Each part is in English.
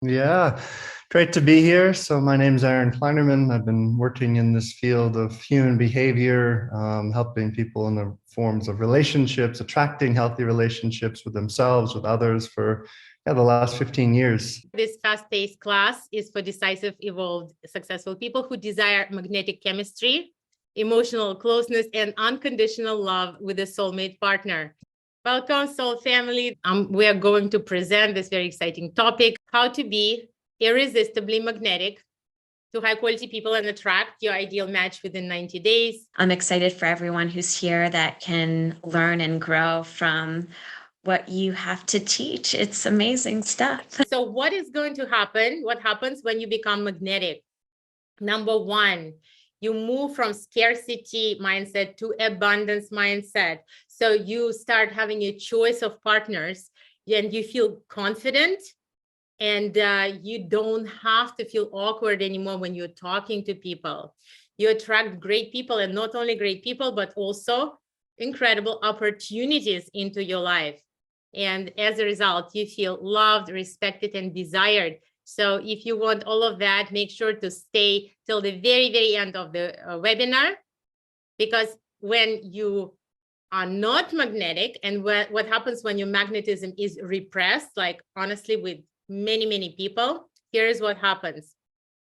Yeah, great to be here. So my name's Kleinerman. I've been working in this field of human behavior, helping people in the forms of relationships, attracting healthy relationships with themselves, with others for the last 15 years. This fast-paced class is for decisive, evolved, successful people who desire magnetic chemistry, emotional closeness, and unconditional love with a soulmate partner. Welcome, Soul Family. We are going to present this very exciting topic, how to be irresistibly magnetic to high-quality people and attract your ideal match within 90 days. I'm excited for everyone who's here that can learn and grow from what you have to teach. It's amazing stuff. So what is going to happen? What happens when you become magnetic? Number one, you move from scarcity mindset to abundance mindset. So you start having a choice of partners and you feel confident, and you don't have to feel awkward anymore when you're talking to people. You attract great people, and not only great people, but also incredible opportunities into your life. And as a result, you feel loved, respected, and desired. So if you want all of that, make sure to stay till the very, very end of the webinar, because when you are not magnetic, and what happens when your magnetism is repressed, like honestly with many, many people, here's what happens.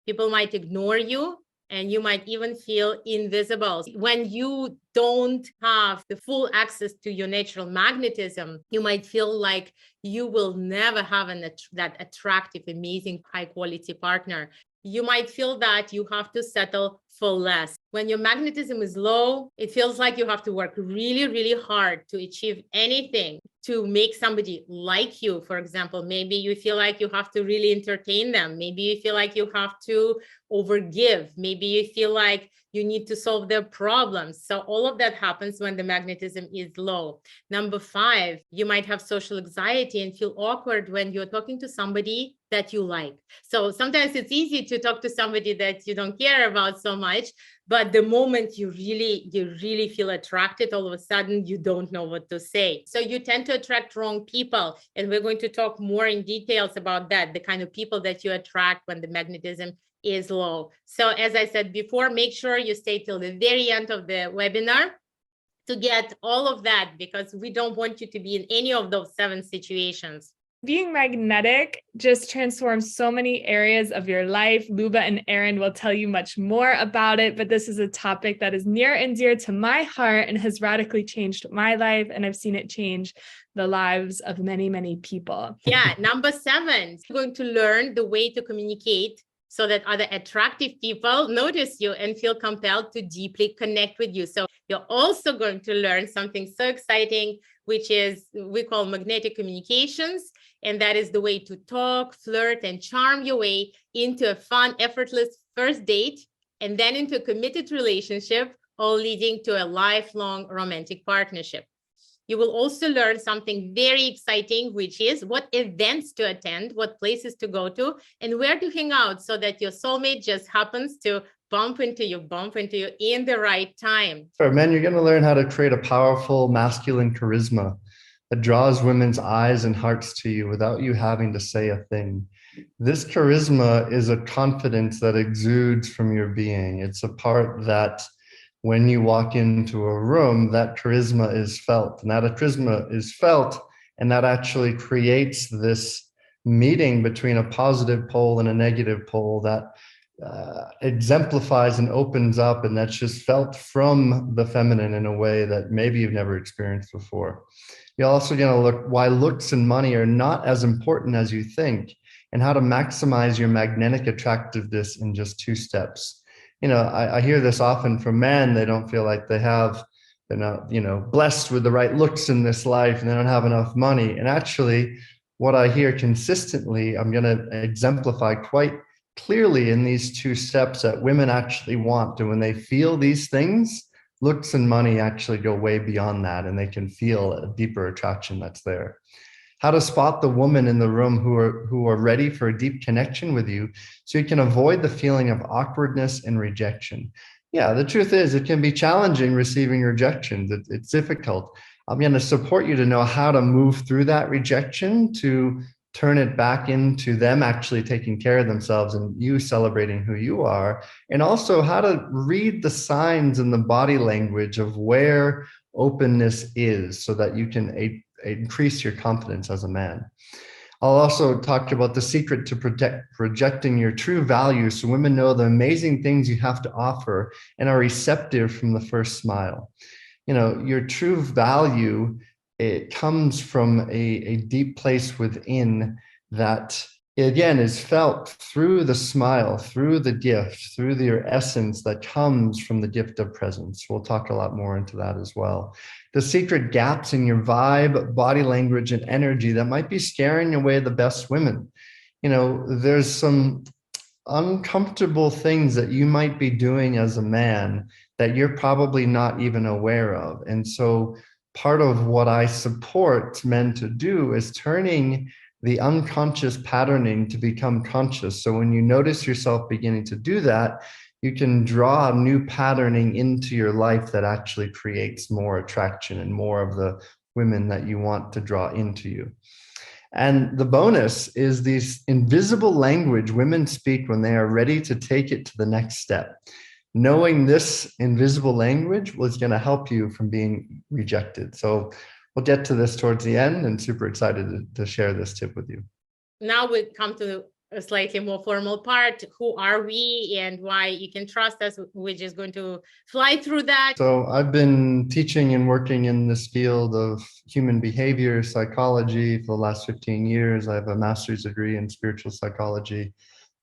People might ignore you, and you might even feel invisible. When you don't have the full access to your natural magnetism, you might feel like you will never have that attractive, amazing, high quality partner. You might feel that you have to settle for less. When your magnetism is low, it feels like you have to work really, really hard to achieve anything to make somebody like you. For example, maybe you feel like you have to really entertain them. Maybe you feel like you have to overgive. Maybe you feel like you need to solve their problems. So all of that happens when the magnetism is low. Number five, you might have social anxiety and feel awkward when you're talking to somebody that you like. So sometimes it's easy to talk to somebody that you don't care about so much, but the moment you really feel attracted, all of a sudden you don't know what to say. So you tend to attract wrong people, and we're going to talk more in details about that, the kind of people that you attract when the magnetism is low. So as I said before, make sure you stay till the very end of the webinar to get all of that, because we don't want you to be in any of those 7 situations. Being magnetic just transforms so many areas of your life. Luba and Aaron will tell you much more about it, but this is a topic that is near and dear to my heart and has radically changed my life, and I've seen it change the lives of many, many people. Yeah, number 7, you're going to learn the way to communicate so that other attractive people notice you and feel compelled to deeply connect with you. So you're also going to learn something so exciting, which is we call magnetic communications. And that is the way to talk, flirt, and charm your way into a fun, effortless first date, and then into a committed relationship, all leading to a lifelong romantic partnership. You will also learn something very exciting, which is what events to attend, what places to go to, and where to hang out so that your soulmate just happens to bump into you in the right time. For men, you're going to learn how to create a powerful masculine charisma that draws women's eyes and hearts to you without you having to say a thing. This charisma is a confidence that exudes from your being. It's a part that when you walk into a room, that charisma is felt, and that charisma is felt, and that actually creates this meeting between a positive pole and a negative pole that exemplifies and opens up, and that's just felt from the feminine in a way that maybe you've never experienced before. You're also going to look why looks and money are not as important as you think, and how to maximize your magnetic attractiveness in just 2 steps. You know, I hear this often from men. They don't feel like they're not, blessed with the right looks in this life, and they don't have enough money. And actually, what I hear consistently, I'm going to exemplify quite clearly in these 2 steps that women actually want. And when they feel these things, looks and money actually go way beyond that, and they can feel a deeper attraction that's there. How to spot the woman in the room who are ready for a deep connection with you, so you can avoid the feeling of awkwardness and rejection. Yeah, the truth is it can be challenging receiving rejection. It's difficult. I'm going to support you to know how to move through that rejection to turn it back into them actually taking care of themselves and you celebrating who you are, and also how to read the signs and the body language of where openness is so that you can increase your confidence as a man. I'll also talk about the secret to projecting your true values so women know the amazing things you have to offer and are receptive from the first smile. You know, your true value, it comes from a deep place within that, again, is felt through the smile, through the gift, through your essence that comes from the gift of presence. We'll talk a lot more into that as well. The secret gaps in your vibe, body language, and energy that might be scaring away the best women. You know, there's some uncomfortable things that you might be doing as a man that you're probably not even aware of. And so part of what I support men to do is turning the unconscious patterning to become conscious. So when you notice yourself beginning to do that, you can draw new patterning into your life that actually creates more attraction and more of the women that you want to draw into you. And the bonus is this invisible language women speak when they are ready to take it to the next step. Knowing this invisible language was going to help you from being rejected. So we'll get to this towards the end, and super excited to share this tip with you. Now we come to a slightly more formal part. Who are we and why you can trust us? We're just going to fly through that. So I've been teaching and working in this field of human behavior psychology for the last 15 years. I have a master's degree in spiritual psychology.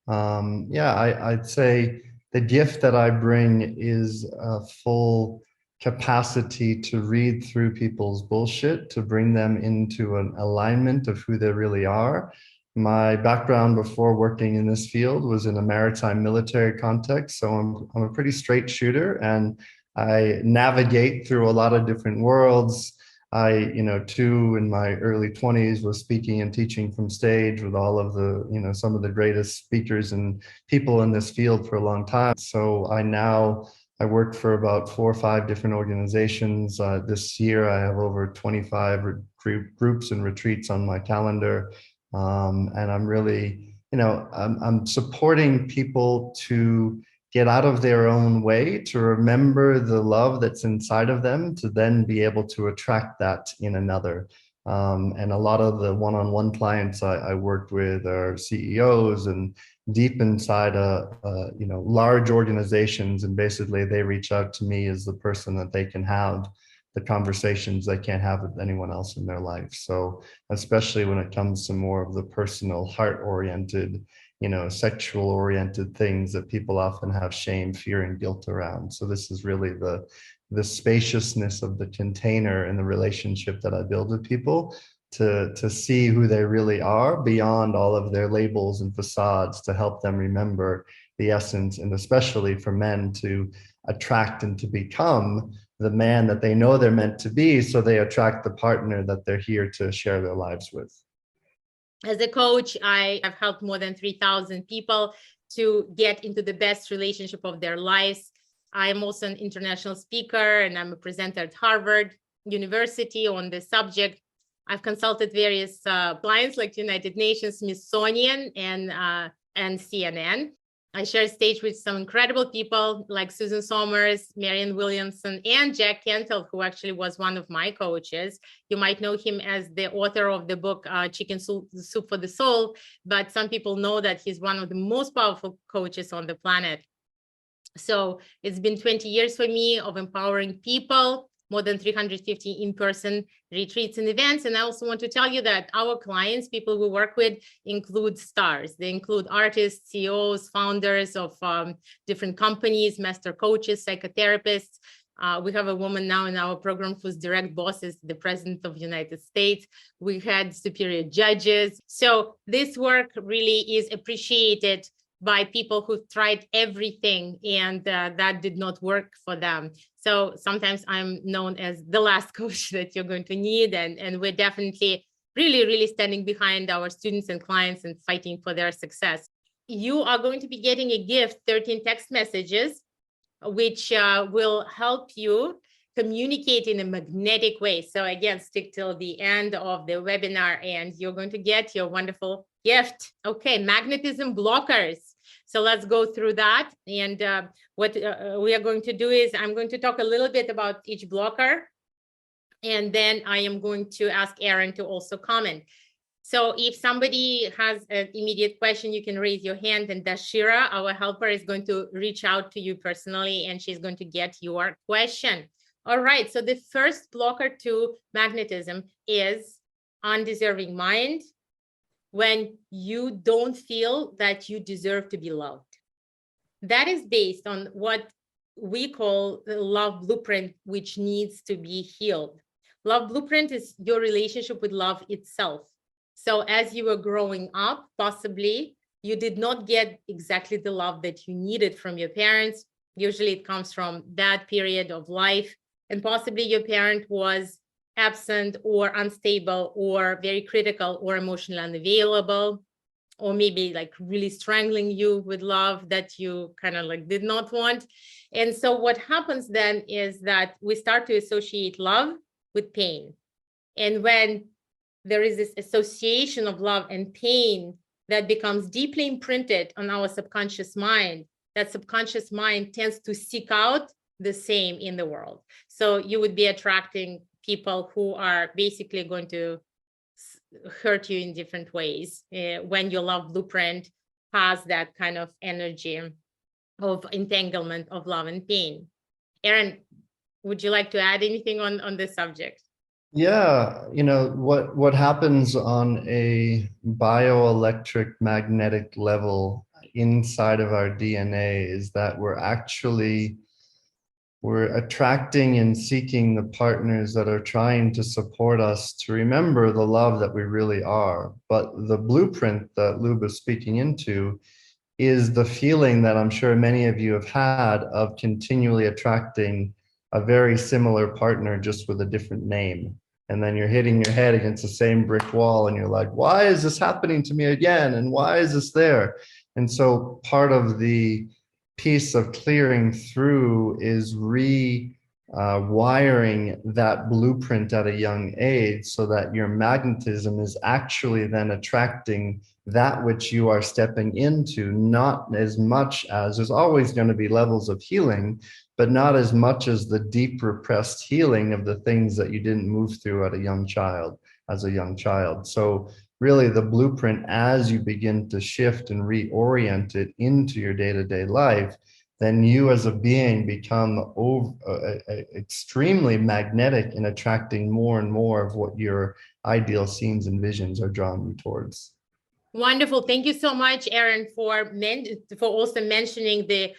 I'd say the gift that I bring is a full capacity to read through people's bullshit, to bring them into an alignment of who they really are. My background before working in this field was in a maritime military context. So I'm a pretty straight shooter, and I navigate through a lot of different worlds. I, too, in my early 20s was speaking and teaching from stage with all of the, some of the greatest speakers and people in this field for a long time. So I work for about 4 or 5 different organizations. This year, I have over 25 groups and retreats on my calendar. And I'm really, I'm supporting people to get out of their own way, to remember the love that's inside of them, to then be able to attract that in another. And a lot of the one-on-one clients I worked with are CEOs and deep inside large organizations. And basically they reach out to me as the person that they can have the conversations they can't have with anyone else in their life. So especially when it comes to more of the personal, heart-oriented, sexual-oriented things that people often have shame, fear, and guilt around. So this is really the spaciousness of the container and the relationship that I build with people to see who they really are beyond all of their labels and facades, to help them remember the essence, and especially for men to attract and to become the man that they know they're meant to be, so they attract the partner that they're here to share their lives with. As a coach, I have helped more than 3,000 people to get into the best relationship of their lives. I'm also an international speaker, and I'm a presenter at Harvard University on this subject. I've consulted various clients like United Nations, Smithsonian, and CNN. I share stage with some incredible people like Susan Somers, Marianne Williamson, and Jack Canfield, who actually was one of my coaches. You might know him as the author of the book, Chicken Soup for the Soul, but some people know that he's one of the most powerful coaches on the planet. So it's been 20 years for me of empowering people, more than 350 in-person retreats and events. And I also want to tell you that our clients, people we work with, include stars. They include artists, CEOs, founders of different companies, master coaches, psychotherapists. We have a woman now in our program whose direct boss is the President of the United States. We had superior judges. So this work really is appreciated by people who tried everything and that did not work for them. So sometimes I'm known as the last coach that you're going to need. And we're definitely really, really standing behind our students and clients and fighting for their success. You are going to be getting a gift, 13 text messages, which will help you communicate in a magnetic way. So again, stick till the end of the webinar and you're going to get your wonderful gift. Okay, magnetism blockers. So let's go through that. And what we are going to do is I'm going to talk a little bit about each blocker. And then I am going to ask Erin to also comment. So if somebody has an immediate question, you can raise your hand, and Dashira, our helper, is going to reach out to you personally, and she's going to get your question. All right, so the first blocker to magnetism is undeserving mind, when you don't feel that you deserve to be loved. That is based on what we call the love blueprint, which needs to be healed. Love blueprint is your relationship with love itself. So as you were growing up, possibly you did not get exactly the love that you needed from your parents. Usually it comes from that period of life, and possibly your parent was absent or unstable or very critical or emotionally unavailable, or maybe like really strangling you with love that you kind of like did not want. And so what happens then is that we start to associate love with pain. And when there is this association of love and pain that becomes deeply imprinted on our subconscious mind, that subconscious mind tends to seek out the same in the world. So you would be attracting people who are basically going to hurt you in different ways when your love blueprint has that kind of energy of entanglement of love and pain. Erin, would you like to add anything on this subject? Yeah, what happens on a bioelectric magnetic level inside of our DNA is that we're attracting and seeking the partners that are trying to support us to remember the love that we really are. But the blueprint that Luba's speaking into is the feeling that I'm sure many of you have had of continually attracting a very similar partner just with a different name. And then you're hitting your head against the same brick wall and you're like, why is this happening to me again? And why is this there? And so part of the piece of clearing through is rewiring that blueprint at a young age so that your magnetism is actually then attracting that which you are stepping into, not as much as there's always going to be levels of healing, but not as much as the deep repressed healing of the things that you didn't move through as a young child. So really the blueprint, as you begin to shift and reorient it into your day-to-day life, then you as a being become extremely magnetic in attracting more and more of what your ideal scenes and visions are drawing you towards. Wonderful. Thank you so much, Erin, for also mentioning the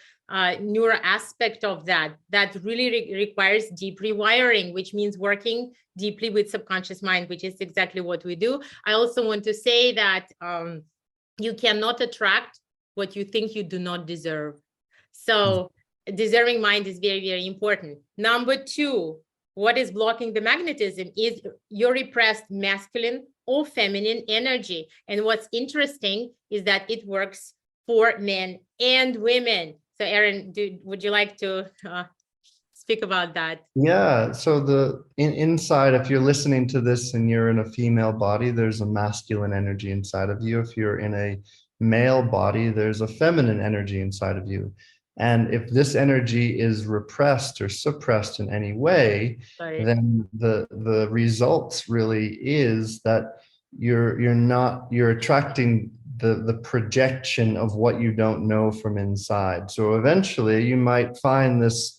neuro aspect of that. That really requires deep rewiring, which means working deeply with subconscious mind, which is exactly what we do. I also want to say that you cannot attract what you think you do not deserve. So deserving mind is very, very important. Number two, what is blocking the magnetism is your repressed masculine or feminine energy. And what's interesting is that it works for men and women. So Erin, would you like to speak about that? Yeah, so inside, if you're listening to this and you're in a female body, there's a masculine energy inside of you. If you're in a male body, there's a feminine energy inside of you. And if this energy is repressed or suppressed in any way, then the results really is that you're attracting the projection of what you don't know from inside. So eventually you might find this,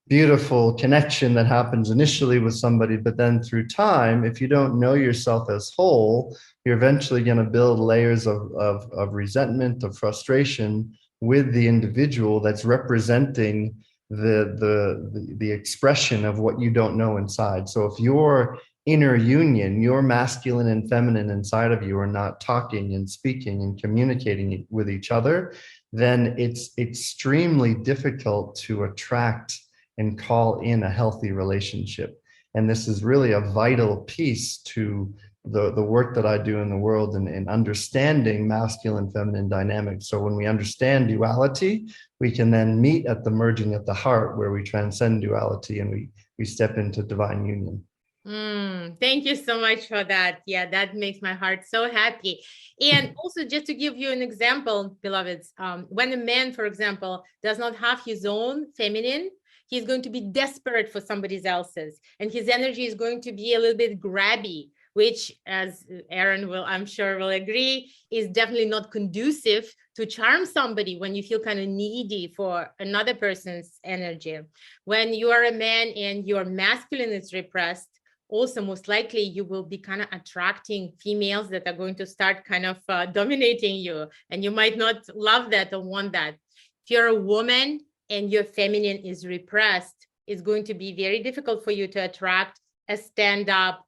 beautiful connection that happens initially with somebody, but then through time, if you don't know yourself as whole, you're eventually going to build layers of resentment, of frustration with the individual that's representing the expression of what you don't know inside. So if your inner union, your masculine and feminine inside of you are not talking and speaking and communicating with each other, then it's extremely difficult to attract and call in a healthy relationship. And this is really a vital piece to the work that I do in the world in understanding masculine, feminine dynamics. So when we understand duality, we can then meet at the merging of the heart where we transcend duality and we step into divine union. Thank you so much for that. Yeah, that makes my heart so happy. And also, just to give you an example, beloveds, when a man, for example, does not have his own feminine, he's going to be desperate for somebody else's, and his energy is going to be a little bit grabby, which, as Aaron will, I'm sure, will agree, is definitely not conducive to charm somebody when you feel kind of needy for another person's energy. When you are a man and your masculine is repressed, also most likely you will be kind of attracting females that are going to start kind of dominating you, and you might not love that or want that. If you're a woman and your feminine is repressed, it's going to be very difficult for you to attract a stand-up,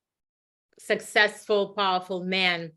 successful, powerful man,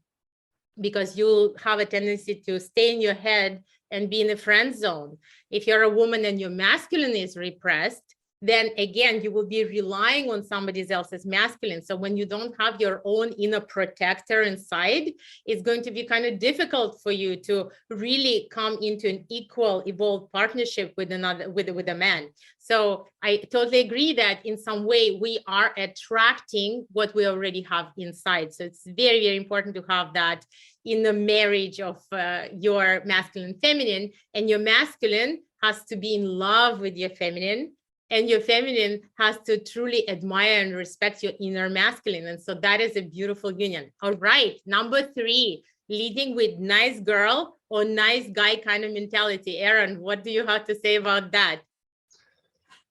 because you'll have a tendency to stay in your head and be in the friend zone. If you're a woman and your masculine is repressed, then again, you will be relying on somebody else's masculine. So when you don't have your own inner protector inside, it's going to be kind of difficult for you to really come into an equal, evolved partnership with a man. So I totally agree that in some way we are attracting what we already have inside. So it's very, very important to have that in the marriage of your masculine, feminine, and your masculine has to be in love with your feminine. And your feminine has to truly admire and respect your inner masculine. And so that is a beautiful union. All right. Number 3, leading with nice girl or nice guy kind of mentality. Aaron, what do you have to say about that?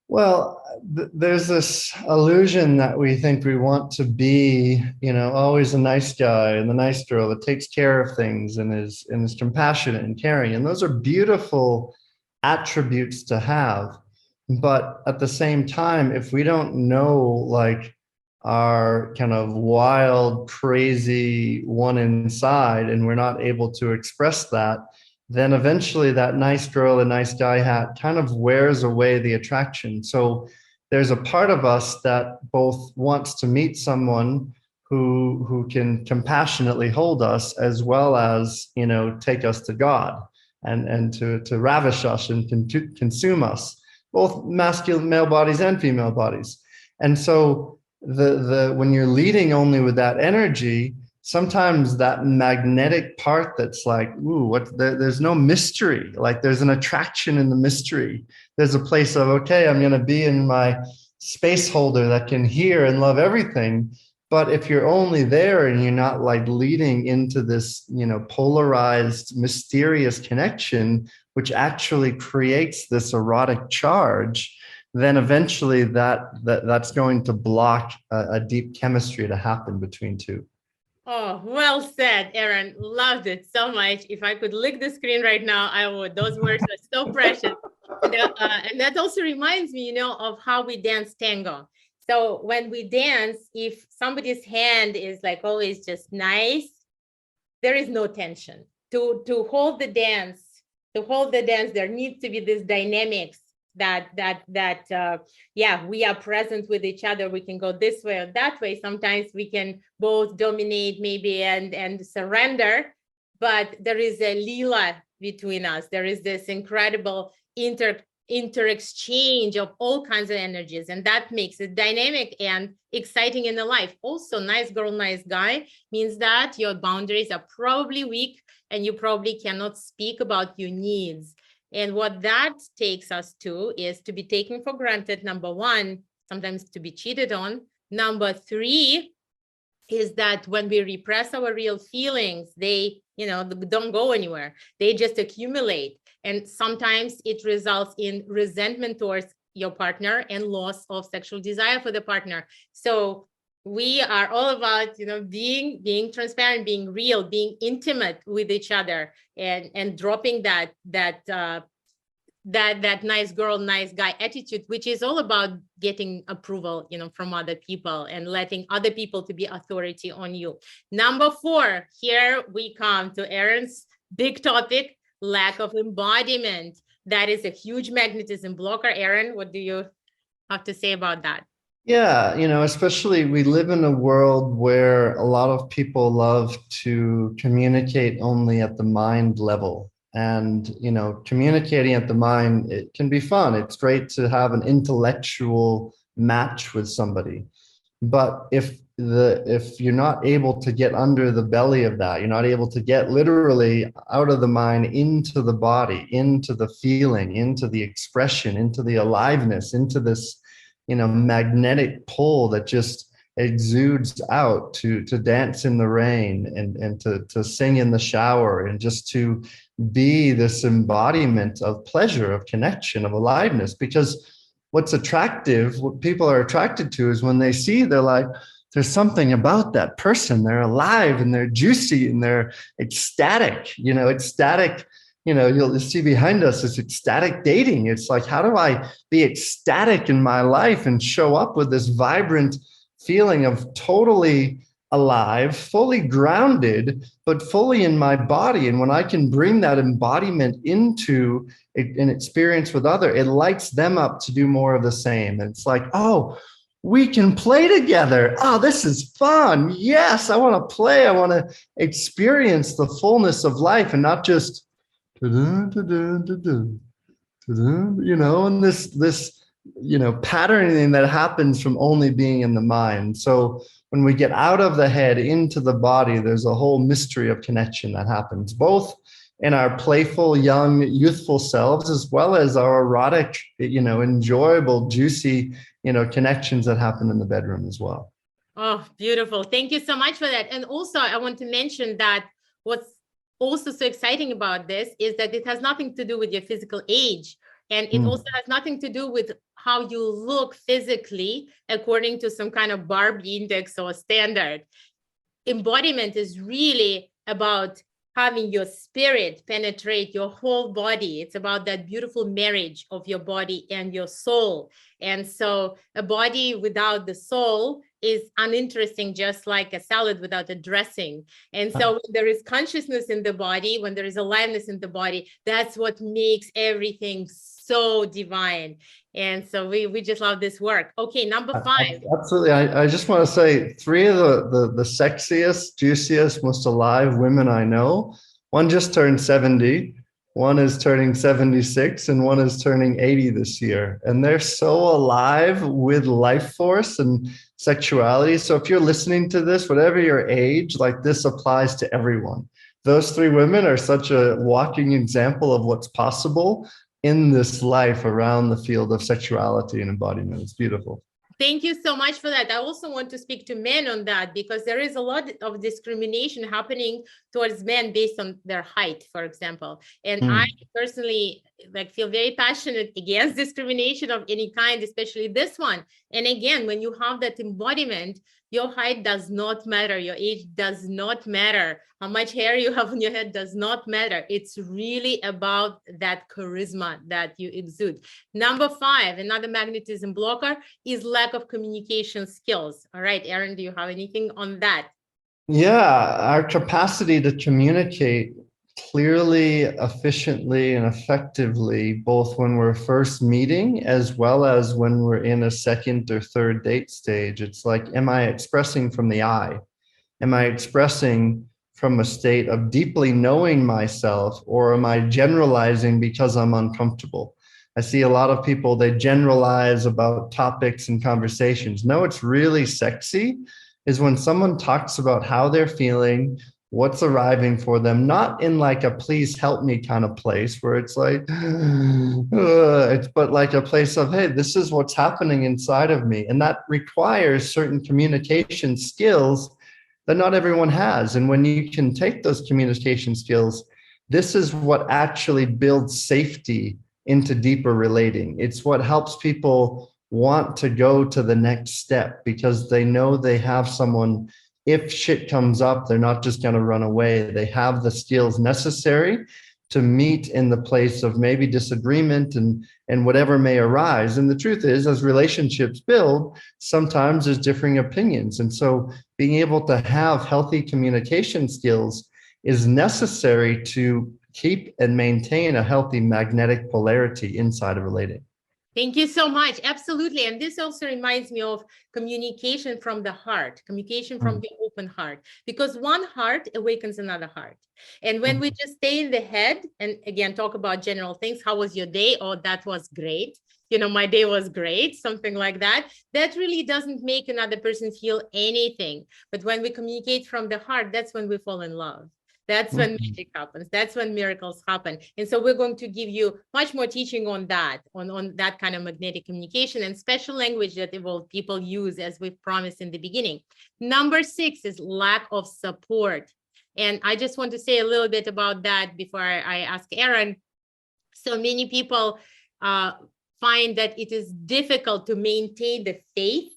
Well, there's this illusion that we think we want to be, always a nice guy and the nice girl that takes care of things and is compassionate and caring. And those are beautiful attributes to have. But at the same time, if we don't know like our kind of wild, crazy one inside, and we're not able to express that, then eventually that nice girl and nice guy hat kind of wears away the attraction. So there's a part of us that both wants to meet someone who can compassionately hold us, as well as, take us to God and to ravish us and consume us, both masculine male bodies and female bodies. And so when you're leading only with that energy, sometimes that magnetic part that's like, there's no mystery. Like there's an attraction in the mystery. There's a place of, okay, I'm going to be in my space holder that can hear and love everything. But if you're only there and you're not like leading into this, polarized, mysterious connection, which actually creates this erotic charge, then eventually that's going to block a deep chemistry to happen between two. Oh, well said, Aaron. Loved it so much. If I could lick the screen right now, I would. Those words are so precious. And that also reminds me, of how we dance tango. So when we dance, if somebody's hand is like always just nice, there is no tension. To hold the dance, there needs to be this dynamics that we are present with each other. We can go this way or that way. Sometimes we can both dominate maybe and surrender, but there is a lila between us. There is this incredible inter-exchange of all kinds of energies, and that makes it dynamic and exciting in the life. Also, nice girl, nice guy means that your boundaries are probably weak and you probably cannot speak about your needs. And what that takes us to is to be taken for granted, number 1, sometimes to be cheated on. Number 3 is that when we repress our real feelings, they, don't go anywhere. They just accumulate. And sometimes it results in resentment towards your partner and loss of sexual desire for the partner. So we are all about, being transparent, being real, being intimate with each other, and dropping that nice girl, nice guy attitude, which is all about getting approval, from other people and letting other people to be authority on you. Number 4, here we come to Aaron's big topic, lack of embodiment. That is a huge magnetism blocker. Aaron, what do you have to say about that? Yeah, especially we live in a world where a lot of people love to communicate only at the mind level. And, communicating at the mind, it can be fun. It's great to have an intellectual match with somebody. But if you're not able to get under the belly of that, you're not able to get literally out of the mind into the body, into the feeling, into the expression, into the aliveness, into this, magnetic pull that just exudes out to dance in the rain and to sing in the shower and just to be this embodiment of pleasure, of connection, of aliveness. Because what's attractive, what people are attracted to is when they see, they're like, there's something about that person. They're alive and they're juicy and they're ecstatic, ecstatic. You'll see behind us this ecstatic dating. It's like, how do I be ecstatic in my life and show up with this vibrant feeling of totally alive, fully grounded, but fully in my body? And when I can bring that embodiment into an experience with other, it lights them up to do more of the same. And it's like, oh, we can play together. Oh, this is fun. Yes, I want to play. I want to experience the fullness of life and not just, and this patterning that happens from only being in the mind. So when we get out of the head into the body, there's a whole mystery of connection that happens, both in our playful, young, youthful selves, as well as our erotic, enjoyable, juicy, connections that happen in the bedroom as well. Oh, beautiful. Thank you so much for that. And also, I want to mention that what's also so exciting about this is that it has nothing to do with your physical age. And it also has nothing to do with how you look physically according to some kind of Barbie index or standard. Embodiment is really about having your spirit penetrate your whole body. It's about that beautiful marriage of your body and your soul. And so a body without the soul is uninteresting, just like a salad without a dressing. And so when there is consciousness in the body, when there is aliveness in the body, that's what makes everything so divine. And so we just love this work. Okay, number 5. Absolutely. I just want to say 3 of the sexiest, juiciest, most alive women I know. One just turned 70, one is turning 76, and one is turning 80 this year. And they're so alive with life force and sexuality. So if you're listening to this, whatever your age, like this applies to everyone. Those 3 women are such a walking example of what's possible in this life around the field of sexuality and embodiment. It's beautiful. Thank you so much for that. I also want to speak to men on that, because there is a lot of discrimination happening towards men based on their height, for example. And I personally feel very passionate against discrimination of any kind, especially this one. And again, when you have that embodiment, your height does not matter. Your age does not matter. How much hair you have on your head does not matter. It's really about that charisma that you exude. Number 5, another magnetism blocker is lack of communication skills. All right, Aaron, do you have anything on that? Yeah, our capacity to communicate clearly, efficiently, and effectively, both when we're first meeting as well as when we're in a second or third date stage. It's like, am I expressing from the I? Am I expressing from a state of deeply knowing myself, or am I generalizing because I'm uncomfortable? I see a lot of people, they generalize about topics and conversations. No, it's really sexy is when someone talks about how they're feeling, what's arriving for them, not in like a please help me kind of place where it's like, but like a place of, hey, this is what's happening inside of me. And that requires certain communication skills that not everyone has. And when you can take those communication skills, this is what actually builds safety into deeper relating. It's what helps people want to go to the next step, because they know they have someone. If shit comes up, they're not just going to run away. They have the skills necessary to meet in the place of maybe disagreement and whatever may arise. And the truth is, as relationships build, sometimes there's differing opinions. And so being able to have healthy communication skills is necessary to keep and maintain a healthy magnetic polarity inside of relating. Thank you so much. Absolutely. And this also reminds me of communication from the heart, communication from the open heart, because one heart awakens another heart. And when we just stay in the head and again, talk about general things, how was your day? Oh, that was great. You know, my day was great, something like that. That really doesn't make another person feel anything. But when we communicate from the heart, that's when we fall in love. That's when magic happens. That's when miracles happen. And so we're going to give you much more teaching on that, on that kind of magnetic communication and special language that evolved people use, as we've promised in the beginning. Number 6 is lack of support. And I just want to say a little bit about that before I ask Aaron. So many people find that it is difficult to maintain the faith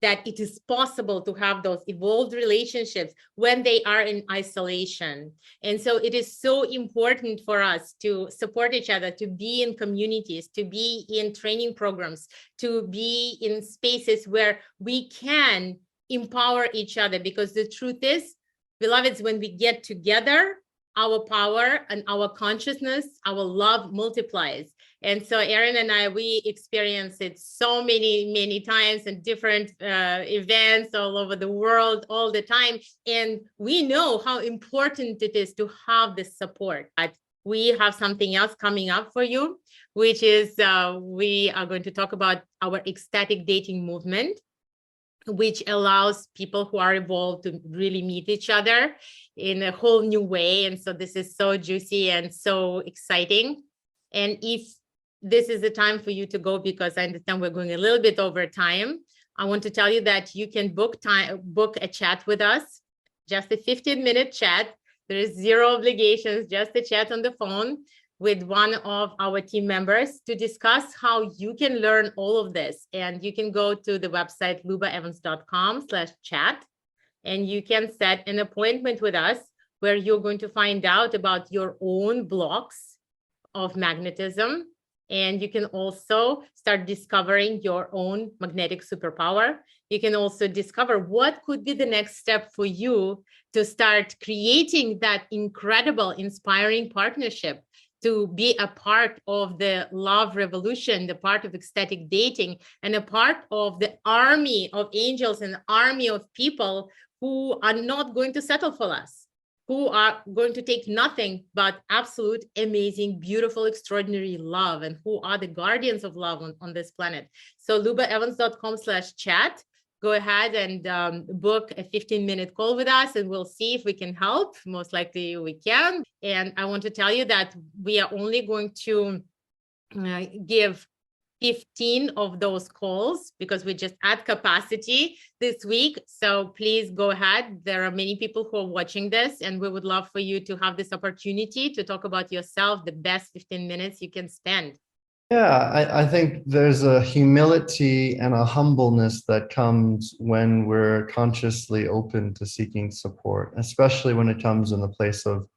that it is possible to have those evolved relationships when they are in isolation. And so it is so important for us to support each other, to be in communities, to be in training programs, to be in spaces where we can empower each other. Because the truth is, beloveds, when we get together, our power and our consciousness, our love multiplies. And so Aaron and I, we experience it so many times in different events all over the world all the time. And we know how important it is to have this support. But we have something else coming up for you, which is we are going to talk about our ecstatic dating movement, which allows people who are evolved to really meet each other in a whole new way. And so this is so juicy and so exciting. And if this is the time for you to go, because I understand we're going a little bit over time, I want to tell you that you can book a chat with us, just a 15-minute chat. There is zero obligations, just a chat on the phone with one of our team members to discuss how you can learn all of this. And you can go to the website lubaevans.com/chat, and you can set an appointment with us where you're going to find out about your own blocks of magnetism. And you can also start discovering your own magnetic superpower. You can also discover what could be the next step for you to start creating that incredible, inspiring partnership, to be a part of the love revolution, the part of ecstatic dating, and a part of the army of angels and army of people who are not going to settle for less, who are going to take nothing but absolute, amazing, beautiful, extraordinary love, and who are the guardians of love on this planet. So lubaevans.com/chat. Go ahead and book a 15-minute call with us, and we'll see if we can help. Most likely we can. And I want to tell you that we are only going to give 15 of those calls because we just add capacity this week. So please go ahead. There are many people who are watching this, and we would love for you to have this opportunity to talk about yourself, the best 15 minutes you can spend. Yeah, I think there's a humility and a humbleness that comes when we're consciously open to seeking support, especially when it comes in the place of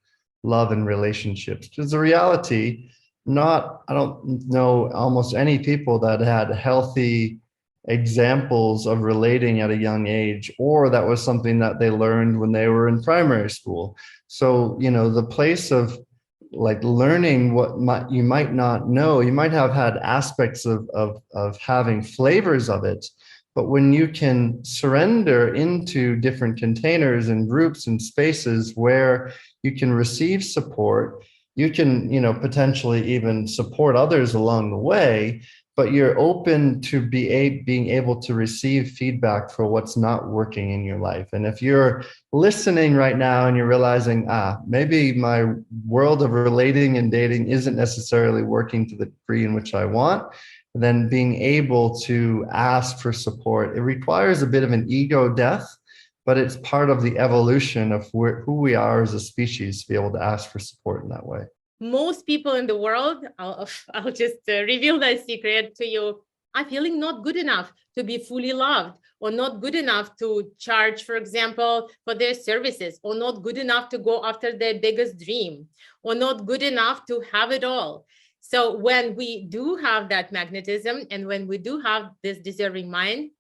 love and relationships. Because the reality, I don't know almost any people that had healthy examples of relating at a young age, or that was something that they learned when they were in primary school. So, the place of like learning what you might not know, you might have had aspects of having flavors of it, but when you can surrender into different containers and groups and spaces where you can receive support, you can, potentially even support others along the way, but you're open to being able to receive feedback for what's not working in your life. And if you're listening right now and you're realizing, maybe my world of relating and dating isn't necessarily working to the degree in which I want, then being able to ask for support, it requires a bit of an ego death, but it's part of the evolution of who we are as a species to be able to ask for support in that way. Most people in the world, I'll just reveal that secret to you, are feeling not good enough to be fully loved, or not good enough to charge, for example, for their services, or not good enough to go after their biggest dream, or not good enough to have it all. So when we do have that magnetism, and when we do have this deserving mind,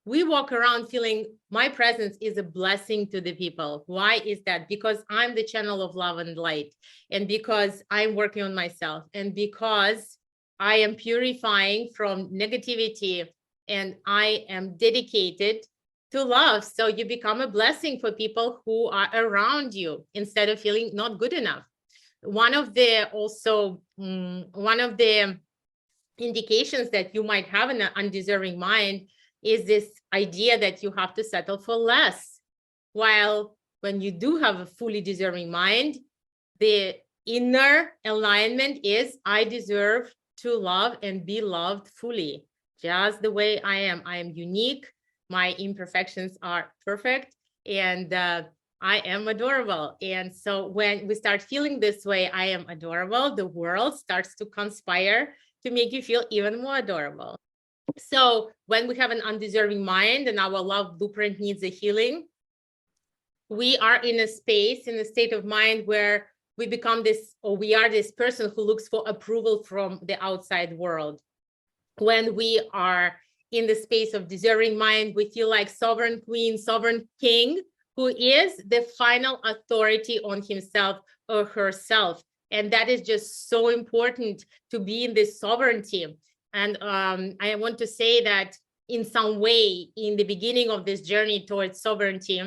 we walk around feeling my presence is a blessing to the people. Why is that? Because I'm the channel of love and light, and because I'm working on myself, and because I am purifying from negativity, and I am dedicated to love. So you become a blessing for people who are around you instead of feeling not good enough. One of the indications that you might have an undeserving mind is this idea that you have to settle for less. While when you do have a fully deserving mind, the inner alignment is I deserve to love and be loved fully, just the way I am. I am unique. My imperfections are perfect, and I am adorable. And so when we start feeling this way, I am adorable, the world starts to conspire to make you feel even more adorable. So when we have an undeserving mind and our love blueprint needs a healing, we are in a space, in a state of mind where we become this, or we are this person who looks for approval from the outside world. When we are in the space of deserving mind, we feel like sovereign queen, sovereign king, who is the final authority on himself or herself. And that is just so important to be in this sovereignty. And I want to say that in some way, in the beginning of this journey towards sovereignty,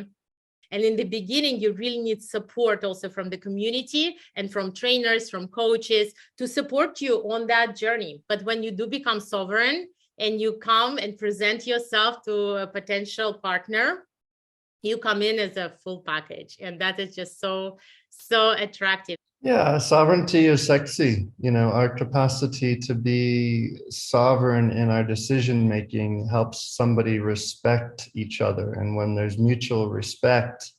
and in the beginning, you really need support also from the community and from trainers, from coaches to support you on that journey. But when you do become sovereign and you come and present yourself to a potential partner, you come in as a full package. And that is just so attractive. Yeah, sovereignty is sexy. You know, our capacity to be sovereign in our decision making helps somebody respect each other. And when there's mutual respect,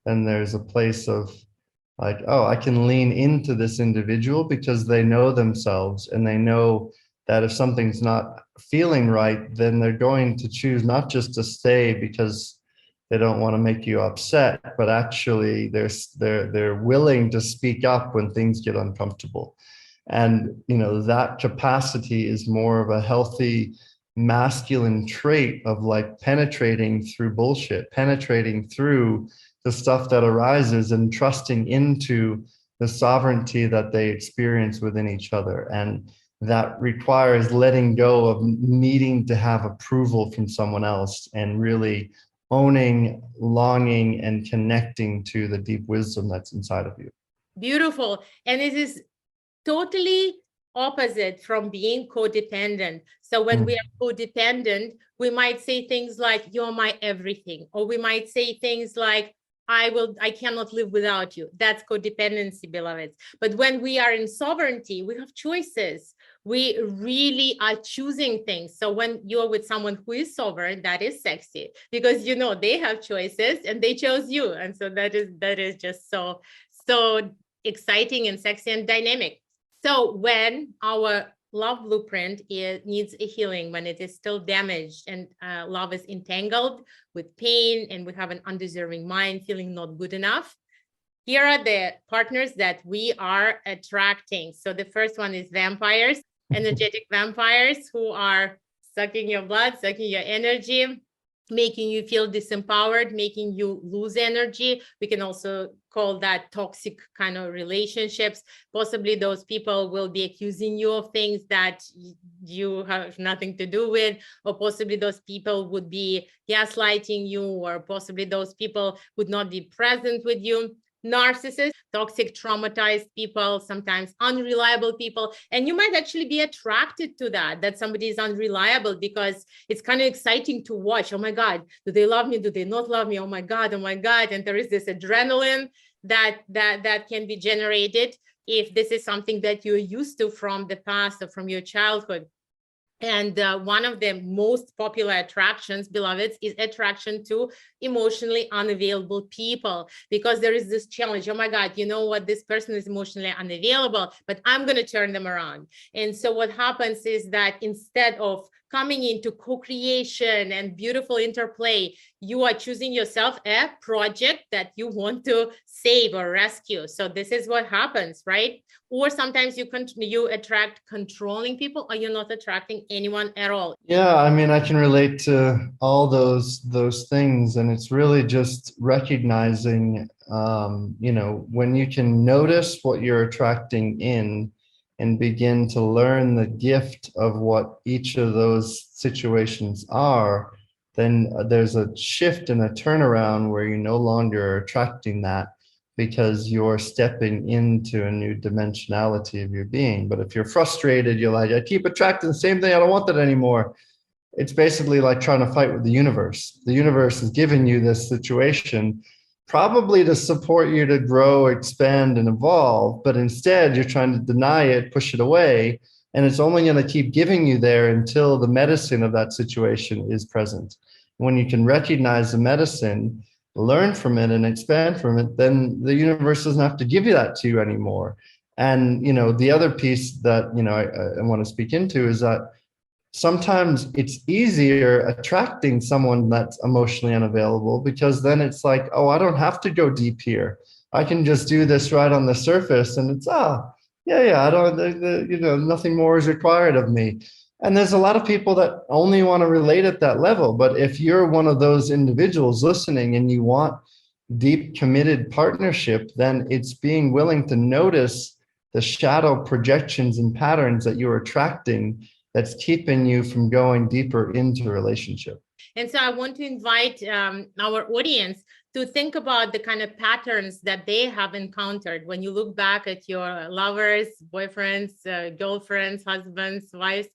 then there's a place of like, oh, I can lean into this individual because they know themselves and they know that if something's not feeling right, then they're going to choose not just to stay because they don't want to make you upset, but actually they're willing to speak up when things get uncomfortable. And, you know, that capacity is more of a healthy masculine trait of like penetrating through bullshit, penetrating through the stuff that arises and trusting into the sovereignty that they experience within each other. And that requires letting go of needing to have approval from someone else and really owning, longing, and connecting to the deep wisdom that's inside of you. Beautiful. And it is totally opposite from being codependent. So when we are codependent, we might say things like, you're my everything. Or we might say things like, I cannot live without you. That's codependency, beloveds. But when we are in sovereignty, we have choices. We really are choosing things. So when you're with someone who is sovereign, that is sexy because, you know, they have choices and they chose you. And so that is just so exciting and sexy and dynamic. So when our love blueprint needs a healing, when it is still damaged and love is entangled with pain and we have an undeserving mind feeling not good enough, here are the partners that we are attracting. So the first one is vampires, energetic vampires who are sucking your blood, sucking your energy, making you feel disempowered, making you lose energy. We can also call that toxic kind of relationships. Possibly those people will be accusing you of things that you have nothing to do with, or possibly those people would be gaslighting you, or possibly those people would not be present with you. Narcissists, toxic, traumatized people, sometimes unreliable people. And you might actually be attracted to that somebody is unreliable because it's kind of exciting to watch. Oh my God, do they love me? Do they not love me? Oh my God. And there is this adrenaline that can be generated if this is something that you're used to from the past or from your childhood. And one of the most popular attractions, beloveds, is attraction to emotionally unavailable people, because there is this challenge. Oh my God, you know what? This person is emotionally unavailable, but I'm going to turn them around. And so what happens is that instead of coming into co-creation and beautiful interplay, you are choosing yourself a project that you want to save or rescue. So this is what happens, right? Or sometimes you attract controlling people, or you're not attracting anyone at all. Yeah, I mean, I can relate to all those things, and it's really just recognizing, you know, when you can notice what you're attracting in, and begin to learn the gift of what each of those situations are, then there's a shift and a turnaround where you no longer are attracting that, because you're stepping into a new dimensionality of your being. But if you're frustrated, you're like, I keep attracting the same thing, I don't want that anymore. It's basically like trying to fight with the universe. The universe is giving you this situation, probably to support you to grow, expand, and evolve. But instead, you're trying to deny it, push it away. And it's only going to keep giving you there until the medicine of that situation is present. When you can recognize the medicine, learn from it, and expand from it, then the universe doesn't have to give you that to you anymore. And, the other piece that, I want to speak into is that sometimes it's easier attracting someone that's emotionally unavailable, because then it's like, oh, I don't have to go deep here. I can just do this right on the surface, and it's, I don't, nothing more is required of me. And there's a lot of people that only want to relate at that level. But if you're one of those individuals listening and you want deep, committed partnership, then it's being willing to notice the shadow projections and patterns that you're attracting that's keeping you from going deeper into a relationship. And so I want to invite our audience to think about the kind of patterns that they have encountered when you look back at your lovers, boyfriends, girlfriends, husbands, wives.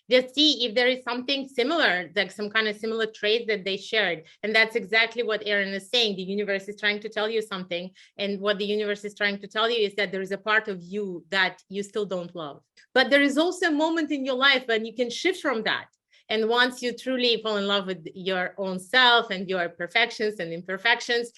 Just see if there is something similar, like some kind of similar traits that they shared. And that's exactly what Aaron is saying. The universe is trying to tell you something. And what the universe is trying to tell you is that there is a part of you that you still don't love. But there is also a moment in your life when you can shift from that. And once you truly fall in love with your own self and your perfections and imperfections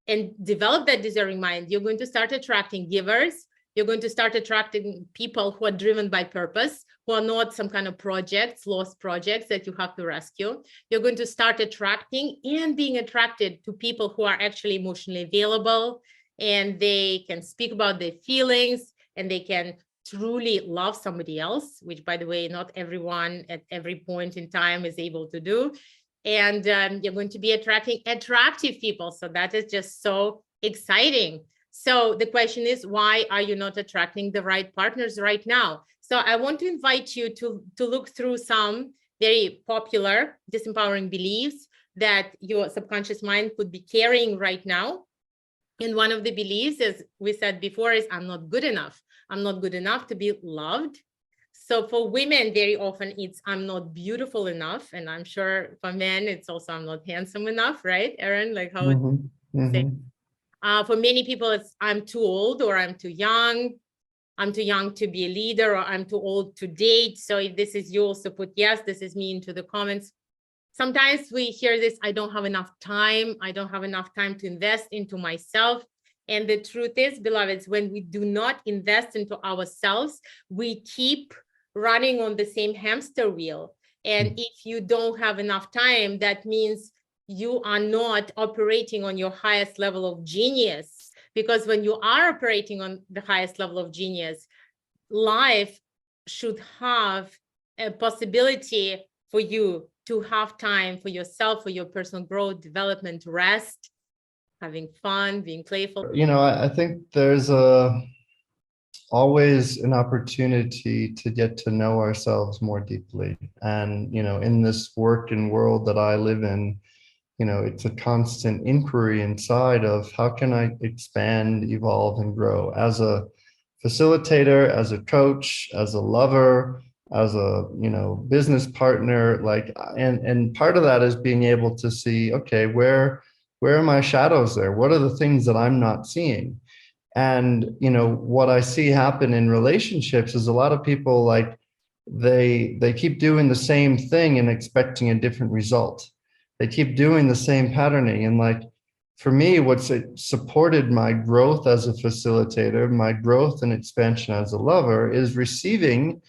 and develop that deserving mind, you're going to start attracting givers. You're going to start attracting people who are driven by purpose, who are not some kind of projects, lost projects that you have to rescue. You're going to start attracting and being attracted to people who are actually emotionally available, and they can speak about their feelings, and they can truly love somebody else, which, by the way, not everyone at every point in time is able to do. And you're going to be attracting attractive people. So that is just so exciting. So the question is, why are you not attracting the right partners right now? So I want to invite you to look through some very popular disempowering beliefs that your subconscious mind could be carrying right now. And one of the beliefs, as we said before, is I'm not good enough. I'm not good enough to be loved. So for women, very often it's I'm not beautiful enough. And I'm sure for men, it's also I'm not handsome enough, right, Aaron? Like how for many people, it's I'm too old, or I'm too young. I'm too young to be a leader, or I'm too old to date. So if this is you, also put yes, this is me into the comments. Sometimes we hear this, I don't have enough time. I don't have enough time to invest into myself. And the truth is, beloveds, when we do not invest into ourselves, we keep running on the same hamster wheel. And if you don't have enough time, that means you are not operating on your highest level of genius. Because when you are operating on the highest level of genius, life should have a possibility for you to have time for yourself, for your personal growth, development, rest, having fun, being playful. I think there's always an opportunity to get to know ourselves more deeply. And, in this work and world that I live in, it's a constant inquiry inside of how can I expand, evolve, and grow as a facilitator, as a coach, as a lover, as a business partner. And part of that is being able to see, okay, where are my shadows there? What are the things that I'm not seeing? And what I see happen in relationships is a lot of people, like, they keep doing the same thing and expecting a different result. They keep doing the same patterning. And like, for me, what's supported my growth as a facilitator, my growth and expansion as a lover, is receiving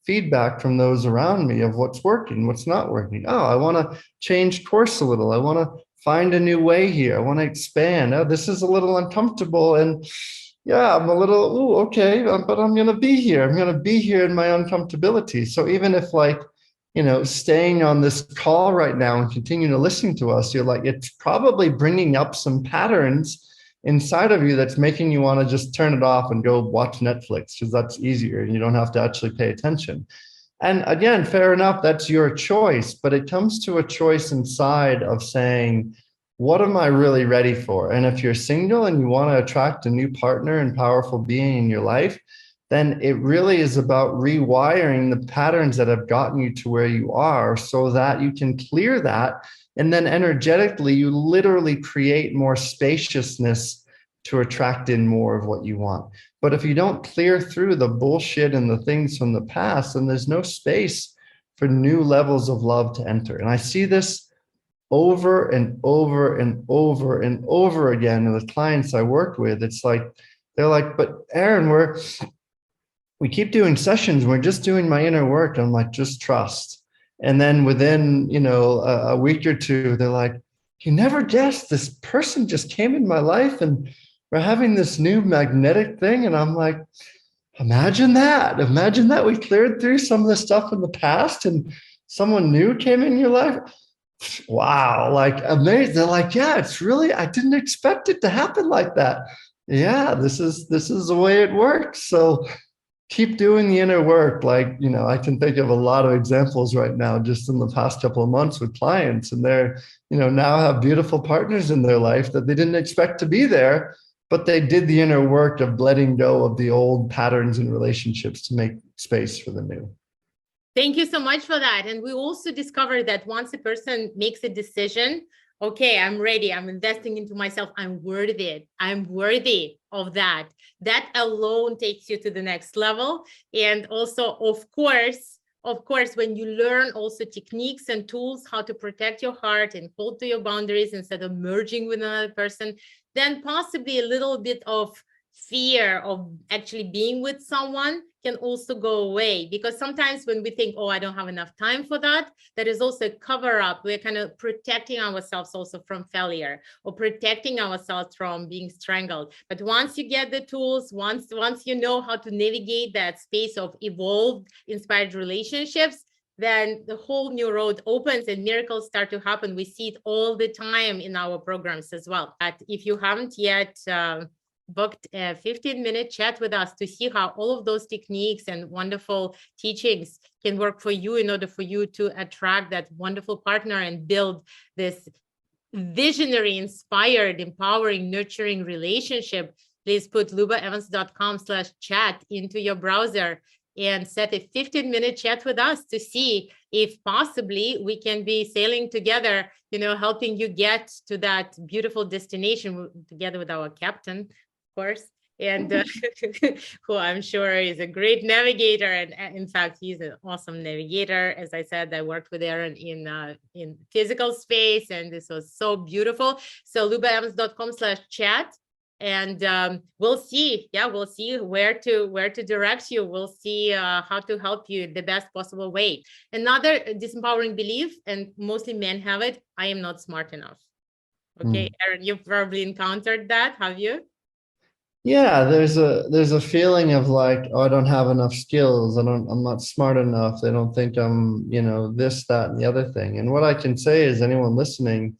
feedback from those around me of what's working, what's not working. Oh, I want to change course a little. I want to find a new way here. I want to expand. Oh, this is a little uncomfortable. And yeah, I'm a little, okay, but I'm going to be here. I'm going to be here in my uncomfortability. So even if, like, staying on this call right now and continuing to listen to us, you're like, it's probably bringing up some patterns inside of you that's making you want to just turn it off and go watch Netflix because that's easier and you don't have to actually pay attention. And again, fair enough, that's your choice, but it comes to a choice inside of saying, what am I really ready for? And if you're single and you want to attract a new partner and powerful being in your life, then it really is about rewiring the patterns that have gotten you to where you are so that you can clear that. And then energetically, you literally create more spaciousness to attract in more of what you want. But if you don't clear through the bullshit and the things from the past, then there's no space for new levels of love to enter. And I see this over and over and over and over again with clients I work with. It's like, they're like, but Aaron, we keep doing sessions. We're just doing my inner work. I'm like, just trust. And then within, a week or two, they're like, you never guessed this person just came in my life and we're having this new magnetic thing. And I'm like, imagine that. Imagine that we cleared through some of the stuff in the past and someone new came in your life. Wow. Like amazing. They're like, yeah, it's really, I didn't expect it to happen like that. Yeah, this is the way it works. So keep doing the inner work. Like, I can think of a lot of examples right now, just in the past couple of months with clients, and they're, now have beautiful partners in their life that they didn't expect to be there, but they did the inner work of letting go of the old patterns and relationships to make space for the new. Thank you so much for that. And we also discovered that once a person makes a decision, okay, I'm ready, I'm investing into myself, I'm worthy of that. That alone takes you to the next level. And also, of course, when you learn also techniques and tools, how to protect your heart and hold to your boundaries instead of merging with another person, then possibly a little bit of fear of actually being with someone can also go away. Because sometimes when we think, oh, I don't have enough time for that, that is also a cover up. We're kind of protecting ourselves also from failure or protecting ourselves from being strangled. But once you get the tools, once you know how to navigate that space of evolved, inspired relationships, then the whole new road opens and miracles start to happen. We see it all the time in our programs as well. But if you haven't yet booked a 15-minute chat with us to see how all of those techniques and wonderful teachings can work for you in order for you to attract that wonderful partner and build this visionary, inspired, empowering, nurturing relationship, please put lubaevans.com/chat into your browser and set a 15-minute chat with us to see if possibly we can be sailing together, helping you get to that beautiful destination together with our captain, of course, and who I'm sure is a great navigator. And in fact, he's an awesome navigator. As I said, I worked with Aaron in physical space, and this was so beautiful. So lubaevans.com/chat. And we'll see where to direct you. We'll see how to help you the best possible way. Another disempowering belief, and mostly men have it: I am not smart enough. Okay, Aaron, you've probably encountered that, have you? Yeah, there's a feeling of like, oh, I don't have enough skills. I'm not smart enough. They don't think I'm, this, that, and the other thing. And what I can say is, anyone listening,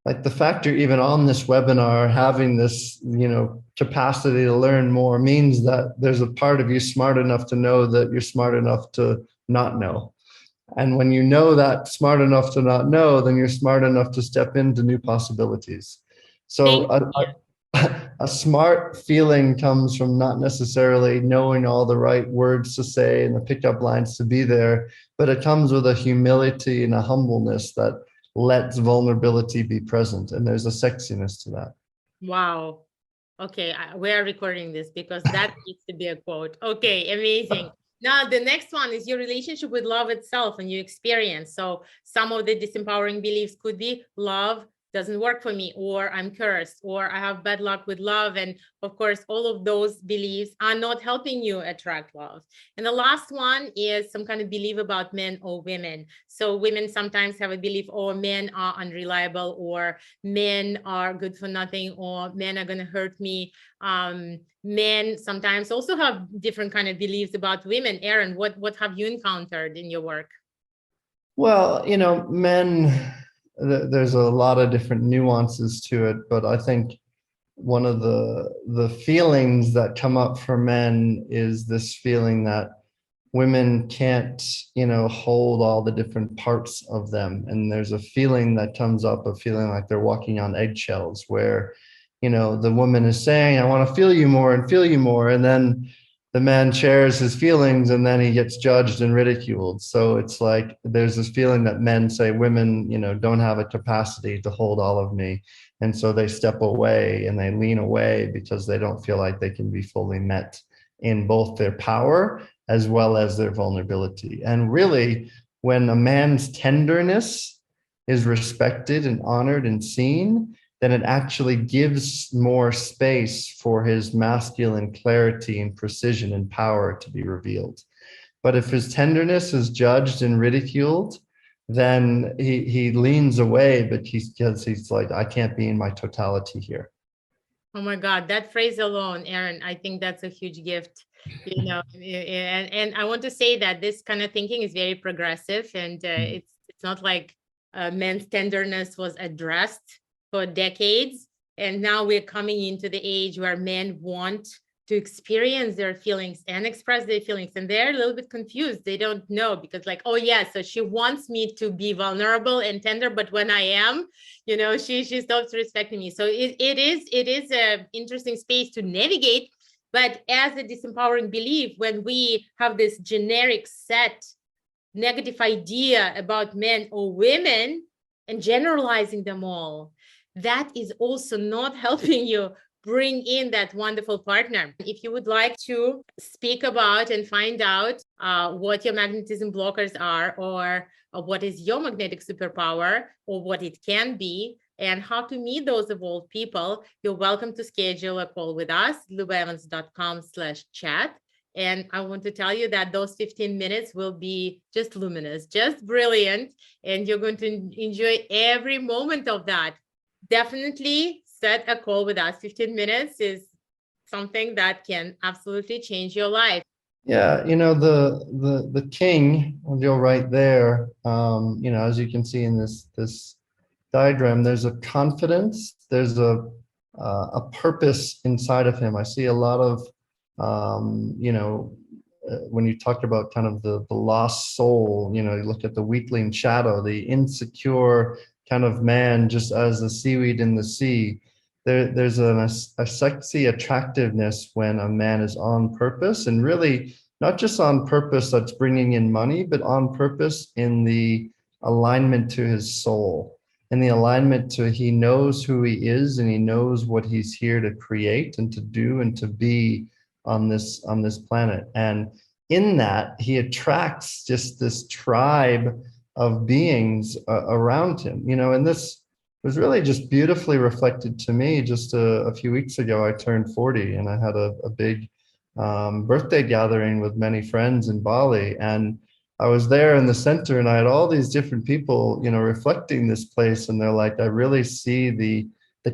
like the fact you're even on this webinar, having this, capacity to learn more means that there's a part of you smart enough to know that you're smart enough to not know. And when you know that smart enough to not know, then you're smart enough to step into new possibilities. So a smart feeling comes from not necessarily knowing all the right words to say and the pickup lines to be there, but it comes with a humility and a humbleness that lets vulnerability be present. And there's a sexiness to that. Wow. Okay, we are recording this because that needs to be a quote. Okay, amazing. Now, the next one is your relationship with love itself and your experience. So some of the disempowering beliefs could be love doesn't work for me, or I'm cursed, or I have bad luck with love. And of course, all of those beliefs are not helping you attract love. And the last one is some kind of belief about men or women. So women sometimes have a belief, oh, men are unreliable, or men are good for nothing, or men are going to hurt me. Men sometimes also have different kind of beliefs about women. Aaron, what have you encountered in your work? Well, men, there's a lot of different nuances to it, but I think one of the feelings that come up for men is this feeling that women can't, hold all the different parts of them. And there's a feeling that comes up of feeling like they're walking on eggshells where, the woman is saying, I want to feel you more and feel you more. And then the man shares his feelings and then he gets judged and ridiculed. So it's like there's this feeling that men say women, don't have a capacity to hold all of me. And so they step away and they lean away because they don't feel like they can be fully met in both their power as well as their vulnerability. And really, when a man's tenderness is respected and honored and seen, then it actually gives more space for his masculine clarity and precision and power to be revealed. But if his tenderness is judged and ridiculed, then he leans away, but he's like, I can't be in my totality here. Oh my God, that phrase alone, Aaron, I think that's a huge gift, and I want to say that this kind of thinking is very progressive, and it's not like men's tenderness was addressed for decades. And now we're coming into the age where men want to experience their feelings and express their feelings. And they're a little bit confused. They don't know because like, oh yeah, so she wants me to be vulnerable and tender, but when I am, she stops respecting me. So it is an interesting space to navigate. But as a disempowering belief, when we have this generic set negative idea about men or women and generalizing them all, that is also not helping you bring in that wonderful partner. If you would like to speak about and find out what your magnetism blockers are, or what is your magnetic superpower, or what it can be, and how to meet those evolved people, you're welcome to schedule a call with us, lubaevans.com/chat. And I want to tell you that those 15 minutes will be just luminous, just brilliant, and you're going to enjoy every moment of that. Definitely set a call with us. 15 minutes is something that can absolutely change your life. Yeah, the king, you're right there. As you can see in this diagram, there's a confidence, there's a purpose inside of him. I see a lot of, when you talk about kind of the lost soul, you look at the weakling shadow, the insecure kind of man, just as the seaweed in the sea. There's a sexy attractiveness when a man is on purpose, and really not just on purpose that's bringing in money, but on purpose in the alignment to his soul, in the alignment to he knows who he is and he knows what he's here to create and to do and to be on this planet. And in that, he attracts just this tribe of beings around him, and this was really just beautifully reflected to me. Just a few weeks ago, I turned 40 and I had a big birthday gathering with many friends in Bali. And I was there in the center and I had all these different people, reflecting this place. And they're like, I really see the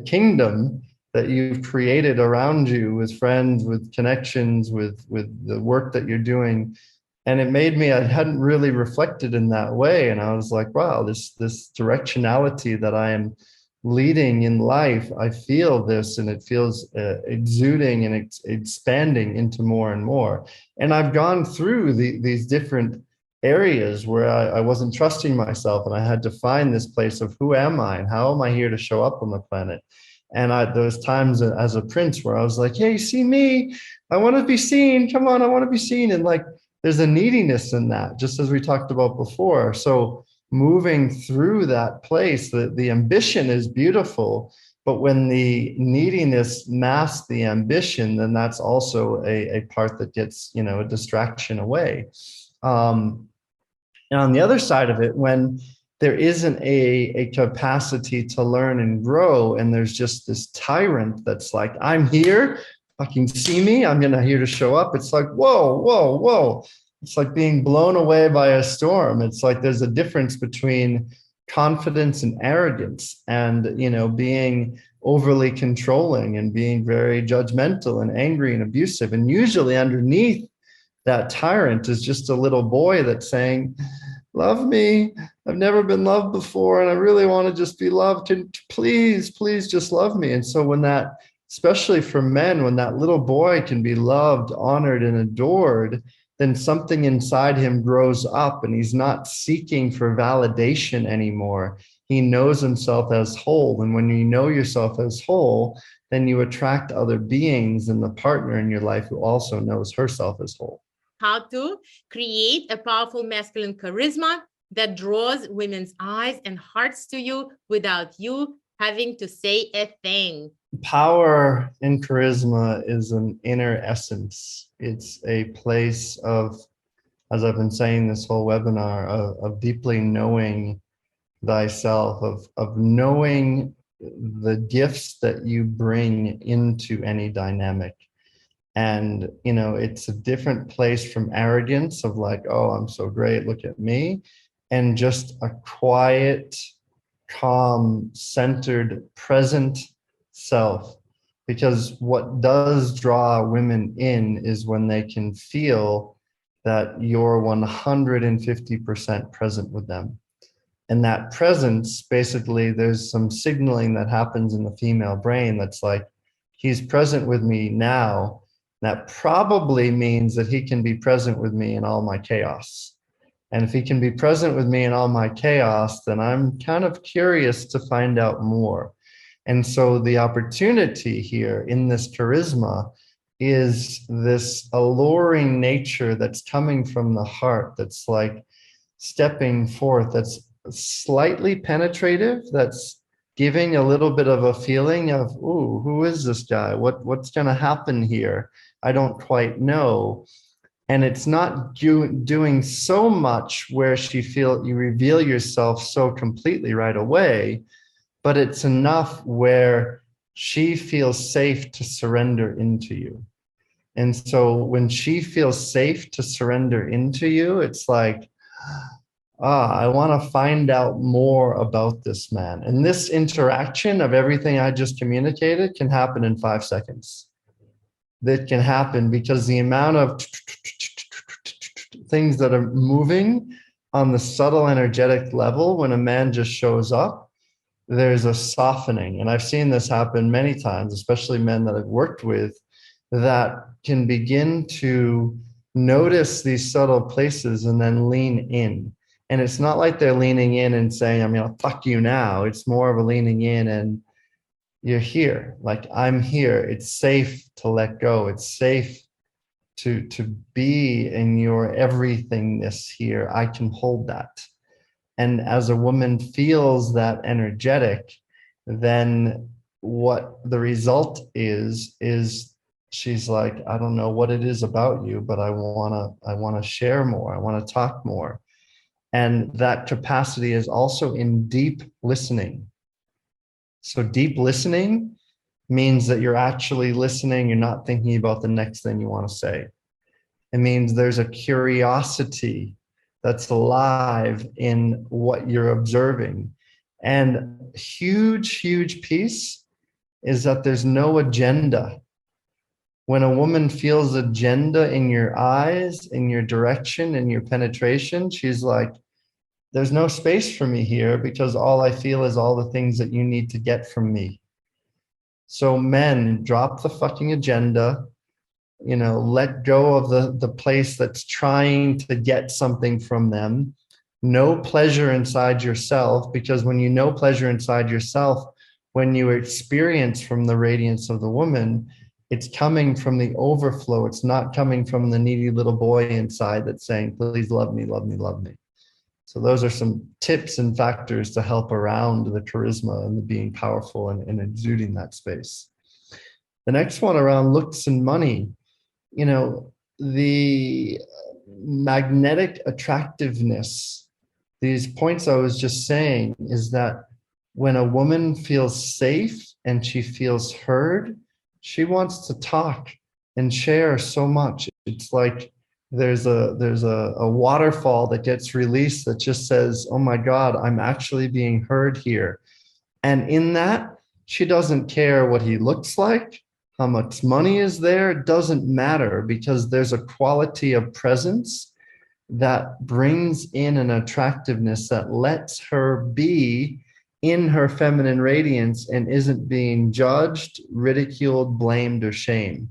kingdom that you've created around you with friends, with connections, with the work that you're doing. And it made me, I hadn't really reflected in that way. And I was like, wow, this directionality that I am leading in life, I feel this, and it feels exuding and expanding into more and more. And I've gone through these different areas where I wasn't trusting myself, and I had to find this place of who am I and how am I here to show up on the planet. And those times as a prince where I was like, hey, see me, I want to be seen. Come on, I want to be seen. And like, there's a neediness in that, just as we talked about before. So moving through that place, the ambition is beautiful, but when the neediness masks the ambition, then that's also a part that gets, a distraction away. And on the other side of it, when there isn't a capacity to learn and grow, and there's just this tyrant that's like, I'm here, fucking see me, I'm here to show up. It's like, whoa, whoa, whoa. It's like being blown away by a storm. It's like there's a difference between confidence and arrogance, and being overly controlling and being very judgmental and angry and abusive. And usually underneath that tyrant is just a little boy that's saying, love me, I've never been loved before and I really want to just be loved, can please just love me. And so when that especially for men, when that little boy can be loved, honored, and adored, then something inside him grows up and he's not seeking for validation anymore. He knows himself as whole. And when you know yourself as whole, then you attract other beings and the partner in your life who also knows herself as whole. How to create a powerful masculine charisma that draws women's eyes and hearts to you without you having to say a thing. Power in charisma is an inner essence. It's a place of, as I've been saying this whole webinar, of deeply knowing thyself, of knowing the gifts that you bring into any dynamic. And, you know, it's a different place from arrogance of like, oh, I'm so great, look at me, and just a quiet, calm, centered, present self. Because what does draw women in is when they can feel that you're 150% present with them. And that presence, basically, there's some signaling that happens in the female brain that's like, he's present with me now. That probably means that he can be present with me in all my chaos. And if he can be present with me in all my chaos, then I'm kind of curious to find out more. And so the opportunity here in this charisma is this alluring nature that's coming from the heart, that's like stepping forth, that's slightly penetrative, that's giving a little bit of a feeling of, ooh, who is this guy? What's going to happen here? I don't quite know. And it's not doing so much where you reveal yourself so completely right away, but it's enough where she feels safe to surrender into you. And so when she feels safe to surrender into you, it's like, I want to find out more about this man. And this interaction of everything I just communicated can happen in 5 seconds. That can happen because the amount of things that are moving on the subtle energetic level when a man just shows up, there's a softening. And I've seen this happen many times, especially men that I've worked with, that can begin to notice these subtle places and then lean in. And it's not like they're leaning in and saying, I'm going to fuck you now. It's more of a leaning in and you're here. Like, I'm here. It's safe to let go. It's safe to be in your everythingness here. I can hold that. And as a woman feels that energetic, then what the result is she's like, I don't know what it is about you, but I want to share more. I want to talk more. And that capacity is also in deep listening. So deep listening means that you're actually listening. You're not thinking about the next thing you want to say. It means there's a curiosity that's alive in what you're observing. And huge, huge piece is that there's no agenda. When a woman feels agenda in your eyes, in your direction, in your penetration, she's like, there's no space for me here because all I feel is all the things that you need to get from me. So men, drop the fucking agenda, let go of the place that's trying to get something from them. Know pleasure inside yourself, because when you know pleasure inside yourself, when you experience from the radiance of the woman, it's coming from the overflow. It's not coming from the needy little boy inside that's saying, please love me, love me, love me. So those are some tips and factors to help around the charisma and the being powerful and exuding that space. The next one around looks and money, the magnetic attractiveness, these points I was just saying, is that when a woman feels safe and she feels heard, she wants to talk and share so much. It's like there's a waterfall that gets released that just says, oh my God, I'm actually being heard here. And in that, she doesn't care what he looks like, how much money is there. It doesn't matter, because there's a quality of presence that brings in an attractiveness that lets her be in her feminine radiance and isn't being judged, ridiculed, blamed, or shamed.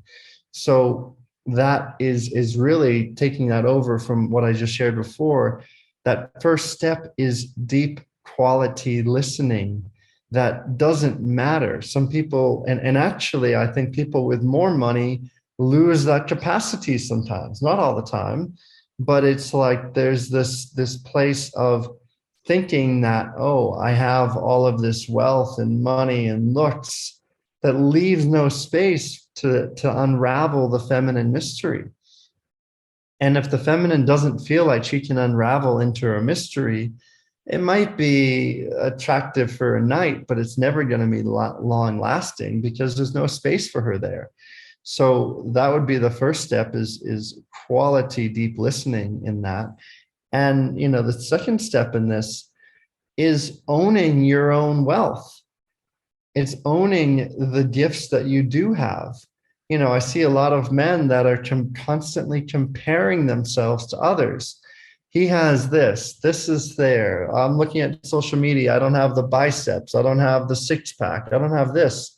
So that is really taking that over from what I just shared before. That first step is deep quality listening. That doesn't matter. Some people, and actually, I think people with more money lose that capacity sometimes, not all the time, but it's like there's this place of thinking that, oh, I have all of this wealth and money and looks, that leaves no space to unravel the feminine mystery. And if the feminine doesn't feel like she can unravel into her mystery, it might be attractive for a night, but it's never going to be long lasting because there's no space for her there. So that would be the first step, is quality deep listening in that. And the second step in this is owning your own wealth. It's owning the gifts that you do have. I see a lot of men that are constantly comparing themselves to others. He has this is there. I'm looking at social media. I don't have the biceps. I don't have the six pack. I don't have this.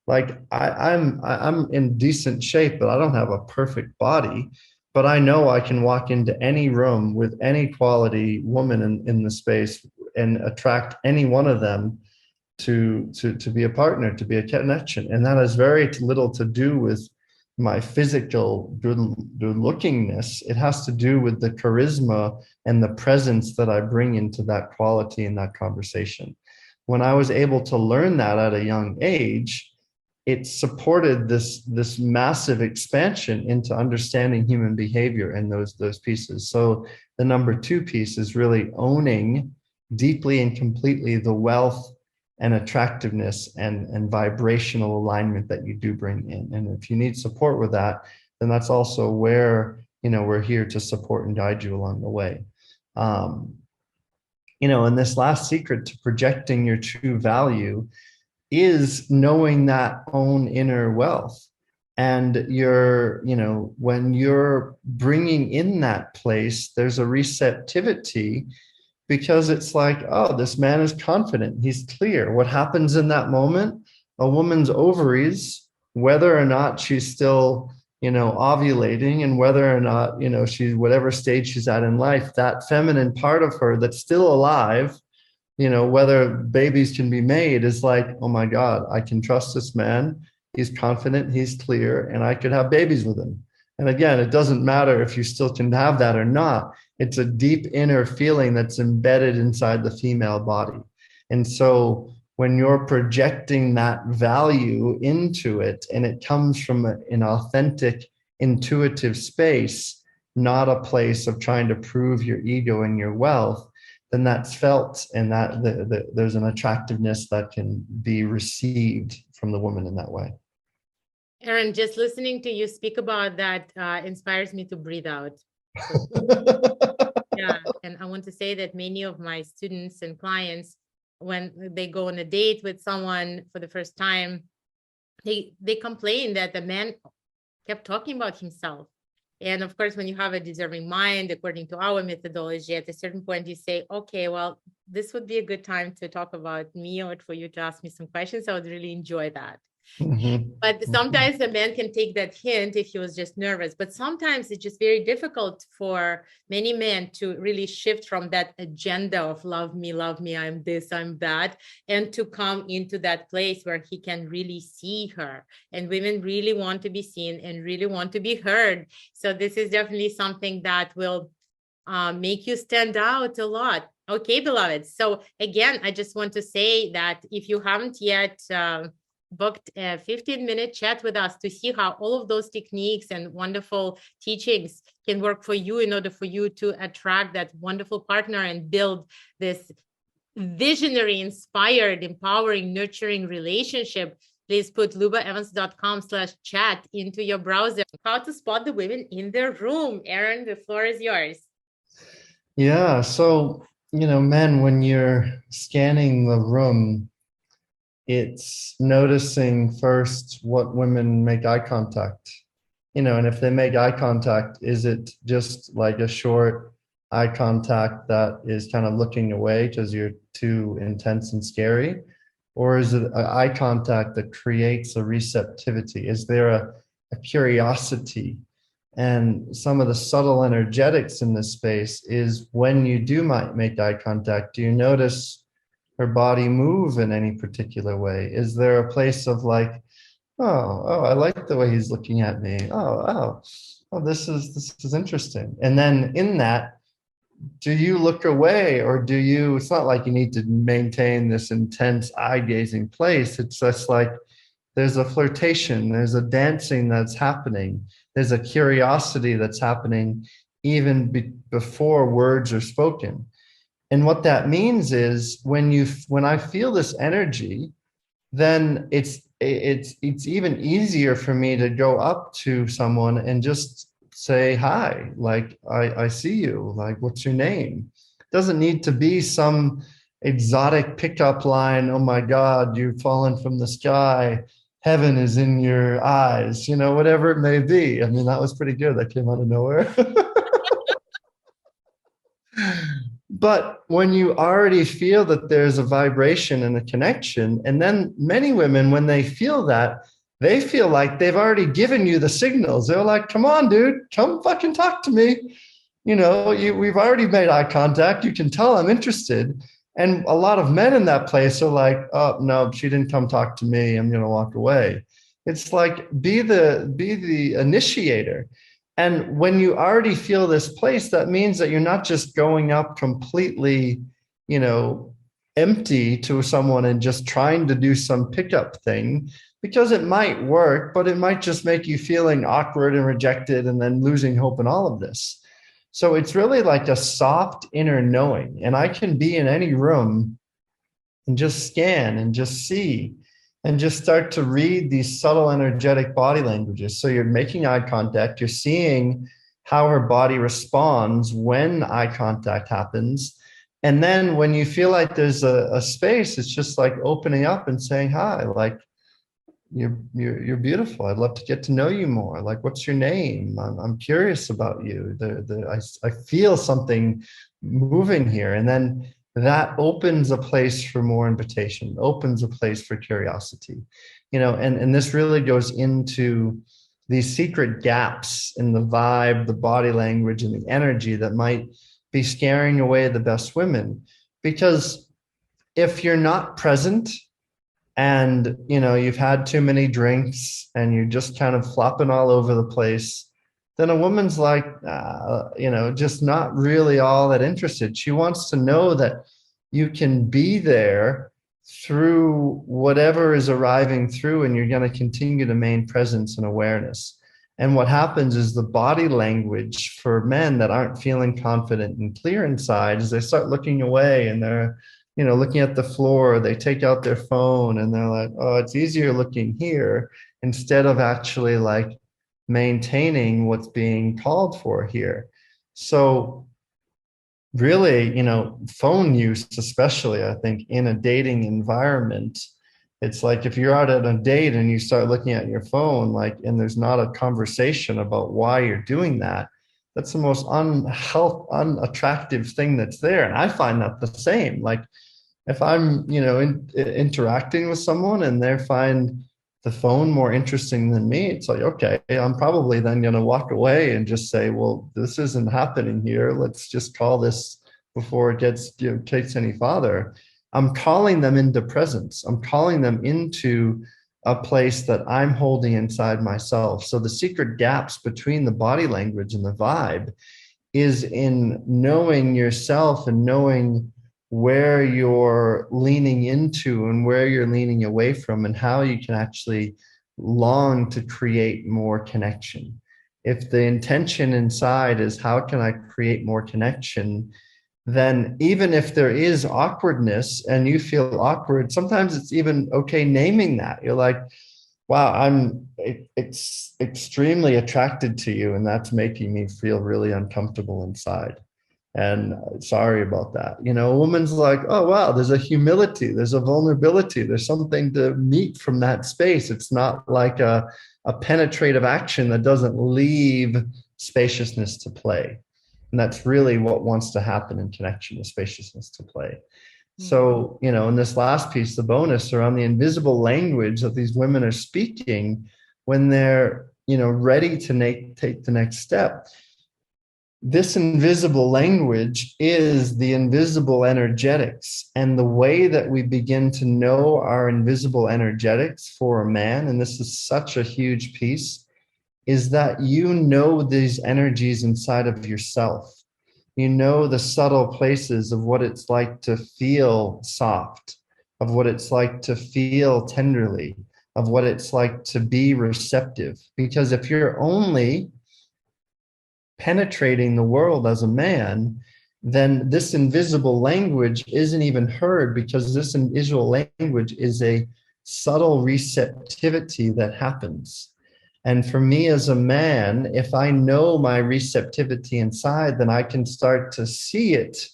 Like I'm in decent shape, but I don't have a perfect body. But I know I can walk into any room with any quality woman in the space and attract any one of them to be a partner, to be a connection. And that has very little to do with my physical good lookingness. It has to do with the charisma and the presence that I bring into that quality in that conversation. When I was able to learn that at a young age, it supported this massive expansion into understanding human behavior and those pieces. So the number two piece is really owning deeply and completely the wealth and attractiveness and vibrational alignment that you do bring in. And if you need support with that, then that's also where, we're here to support and guide you along the way. And this last secret to projecting your true value is knowing that own inner wealth. And when you're bringing in that place, there's a receptivity, because it's like, oh, this man is confident. He's clear. What happens in that moment? A woman's ovaries, whether or not she's still, ovulating, and whether or not, she's whatever stage she's at in life, that feminine part of her that's still alive, whether babies can be made, is like, oh my God, I can trust this man. He's confident, he's clear, and I could have babies with him. And again, it doesn't matter if you still can have that or not. It's a deep inner feeling that's embedded inside the female body. And so when you're projecting that value into it, and it comes from an authentic, intuitive space, not a place of trying to prove your ego and your wealth, then that's felt, and that there's an attractiveness that can be received from the woman in that way. Aaron, just listening to you speak about that inspires me to breathe out. Yeah, and I want to say that many of my students and clients, when they go on a date with someone for the first time, they complain that the man kept talking about himself. And of course, when you have a deserving mind, according to our methodology, at a certain point, you say, okay, well, this would be a good time to talk about me, or for you to ask me some questions. I would really enjoy that. Mm-hmm. But sometimes the man can take that hint if he was just nervous. But sometimes it's just very difficult for many men to really shift from that agenda of love me, I'm this, I'm that, and to come into that place where he can really see her. And women really want to be seen and really want to be heard. So this is definitely something that will make you stand out a lot. Okay, beloved. So again, I just want to say that if you haven't yet booked a 15-minute chat with us to see how all of those techniques and wonderful teachings can work for you in order for you to attract that wonderful partner and build this visionary, inspired, empowering, nurturing relationship, please put lubaevans.com/chat into your browser. How to spot the women in their room. Aaron, the floor is yours. Yeah. So, men, when you're scanning the room, it's noticing first what women make eye contact, and if they make eye contact, is it just like a short eye contact that is kind of looking away because you're too intense and scary? Or is it an eye contact that creates a receptivity? Is there a curiosity? And some of the subtle energetics in this space is when you do make eye contact, do you notice her body move in any particular way? Is there a place of like, oh, I like the way he's looking at me. Oh, this is interesting. And then in that, do you look away, or do you, it's not like you need to maintain this intense eye gazing place. It's just like there's a flirtation, there's a dancing that's happening, there's a curiosity that's happening even before words are spoken. And what that means is when I feel this energy, then it's even easier for me to go up to someone and just say hi, like I see you, like what's your name? It doesn't need to be some exotic pickup line, oh my God, you've fallen from the sky, heaven is in your eyes, whatever it may be. I mean, that was pretty good. That came out of nowhere. But when you already feel that there's a vibration and a connection, and then many women, when they feel that, they feel like they've already given you the signals. They're like, come on, dude, come fucking talk to me. We've already made eye contact. You can tell I'm interested. And a lot of men in that place are like, oh, no, she didn't come talk to me. I'm going to walk away. It's like, be the initiator. And when you already feel this place, that means that you're not just going up completely, empty to someone and just trying to do some pickup thing, because it might work, but it might just make you feeling awkward and rejected and then losing hope in all of this. So it's really like a soft inner knowing. And I can be in any room and just scan and just see and just start to read these subtle energetic body languages. So you're making eye contact, you're seeing how her body responds when eye contact happens. And then when you feel like there's a space, it's just like opening up and saying, hi, like, you're beautiful. I'd love to get to know you more. Like, what's your name? I'm curious about you. I feel something moving here. And then that opens a place for more invitation, opens a place for curiosity, and this really goes into these secret gaps in the vibe, the body language, and the energy that might be scaring away the best women. Because if you're not present and, you've had too many drinks and you're just kind of flopping all over the place, then a woman's like, just not really all that interested. She wants to know that you can be there through whatever is arriving through, and you're going to continue to maintain presence and awareness. And what happens is the body language for men that aren't feeling confident and clear inside is they start looking away, and they're, looking at the floor. They take out their phone and they're like, oh, it's easier looking here, instead of actually like maintaining what's being called for here. So really, phone use, especially, I think, in a dating environment, it's like if you're out at a date and you start looking at your phone, like, and there's not a conversation about why you're doing that, that's the most unattractive thing that's there. And I find that the same. Like, if I'm, interacting with someone and they find the phone more interesting than me, it's like, okay, I'm probably then going to walk away and just say, well, this isn't happening here. Let's just call this before it gets, takes any farther. I'm calling them into presence. I'm calling them into a place that I'm holding inside myself. So the secret gaps between the body language and the vibe is in knowing yourself and knowing where you're leaning into and where you're leaning away from, and how you can actually long to create more connection. If the intention inside is, how can I create more connection, then even if there is awkwardness and you feel awkward, sometimes it's even okay naming that. You're like, wow, I'm extremely attracted to you, and that's making me feel really uncomfortable inside. And sorry about that. A woman's like, oh, wow, there's a humility, there's a vulnerability, there's something to meet from that space. It's not like a penetrative action that doesn't leave spaciousness to play. And that's really what wants to happen in connection with spaciousness to play. So, you know, in this last piece, the bonus around the invisible language that these women are speaking when they're, you know, ready to take the next step. This invisible language is the invisible energetics, and the way that we begin to know our invisible energetics for a man, and this is such a huge piece, is that you know these energies inside of yourself. You know the subtle places of what it's like to feel soft, of what it's like to feel tenderly, of what it's like to be receptive. Because if you're only penetrating the world as a man, then this invisible language isn't even heard, because this invisible language is a subtle receptivity that happens. And for me as a man, if I know my receptivity inside, then I can start to see it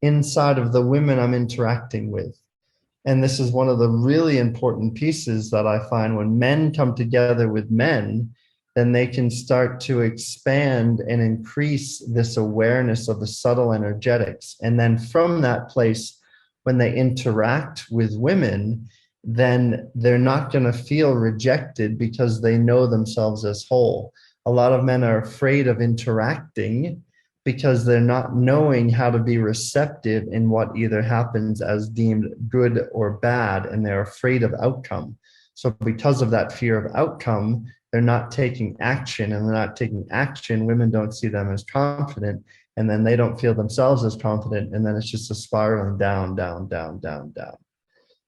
inside of the women I'm interacting with. And this is one of the really important pieces that I find when men come together with men, then they can start to expand and increase this awareness of the subtle energetics. And then from that place, when they interact with women, then they're not going to feel rejected because they know themselves as whole. A lot of men are afraid of interacting because they're not knowing how to be receptive in what either happens as deemed good or bad, and they're afraid of outcome. So because of that fear of outcome, they're not taking action, and they're not taking action. Women don't see them as confident, and then they don't feel themselves as confident. And then it's just a spiraling down, down, down, down, down.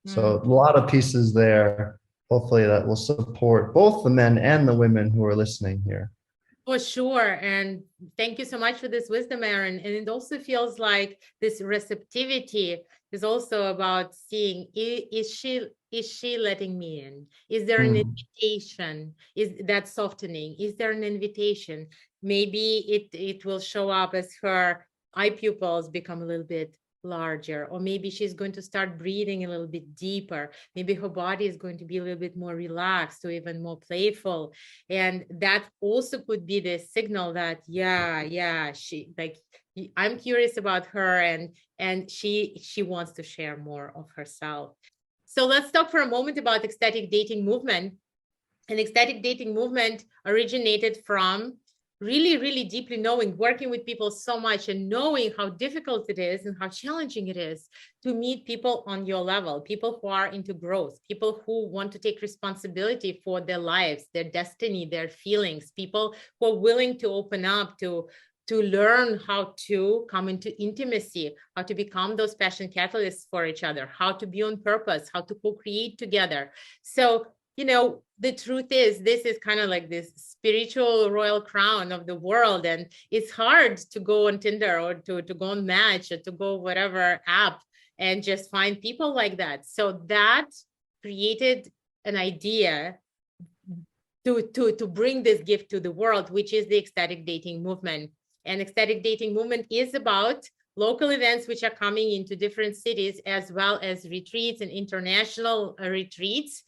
So a lot of pieces there, hopefully that will support both the men and the women who are listening here. For sure. And thank you so much for this wisdom, Aaron. And it also feels like this receptivity is also about seeing, is she letting me in? Is there an invitation? Is that softening? Is there an invitation? Maybe it will show up as her eye pupils become a little bit larger, or maybe she's going to start breathing a little bit deeper. Maybe her body is going to be a little bit more relaxed or even more playful. And that also could be the signal that, she, like, I'm curious about her, and she wants to share more of herself. So let's talk for a moment about ecstatic dating movement. And ecstatic dating movement originated from really, really deeply knowing, working with people so much and knowing how difficult it is and how challenging it is to meet people on your level, people who are into growth, people who want to take responsibility for their lives, their destiny, their feelings, people who are willing to open up to learn how to come into intimacy, how to become those passion catalysts for each other, how to be on purpose, how to co-create together. So, you know, the truth is, this is kind of like this spiritual royal crown of the world. And it's hard to go on Tinder or to go on Match or to go whatever app and just find people like that. So that created an idea to bring this gift to the world, which is the ecstatic dating movement. And ecstatic dating movement is about local events which are coming into different cities, as well as retreats and international retreats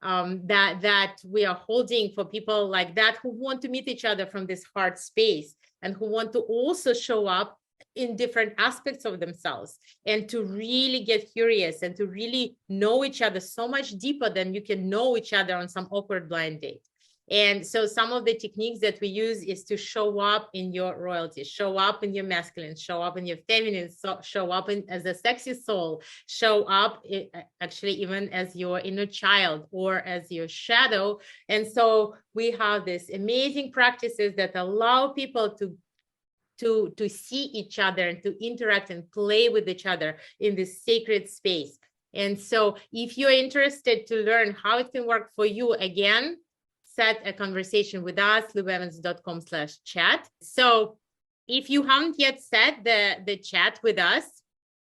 that we are holding for people like that who want to meet each other from this heart space, and who want to also show up in different aspects of themselves, and to really get curious and to really know each other so much deeper than you can know each other on some awkward blind date. And so some of the techniques that we use is to show up in your royalty, show up in your masculine, show up in your feminine, show up as a sexy soul, show up actually even as your inner child or as your shadow. And so we have these amazing practices that allow people to see each other and to interact and play with each other in this sacred space. And so if you're interested to learn how it can work for you, again, set a conversation with us, lubaevans.com/chat. So if you haven't yet set the chat with us,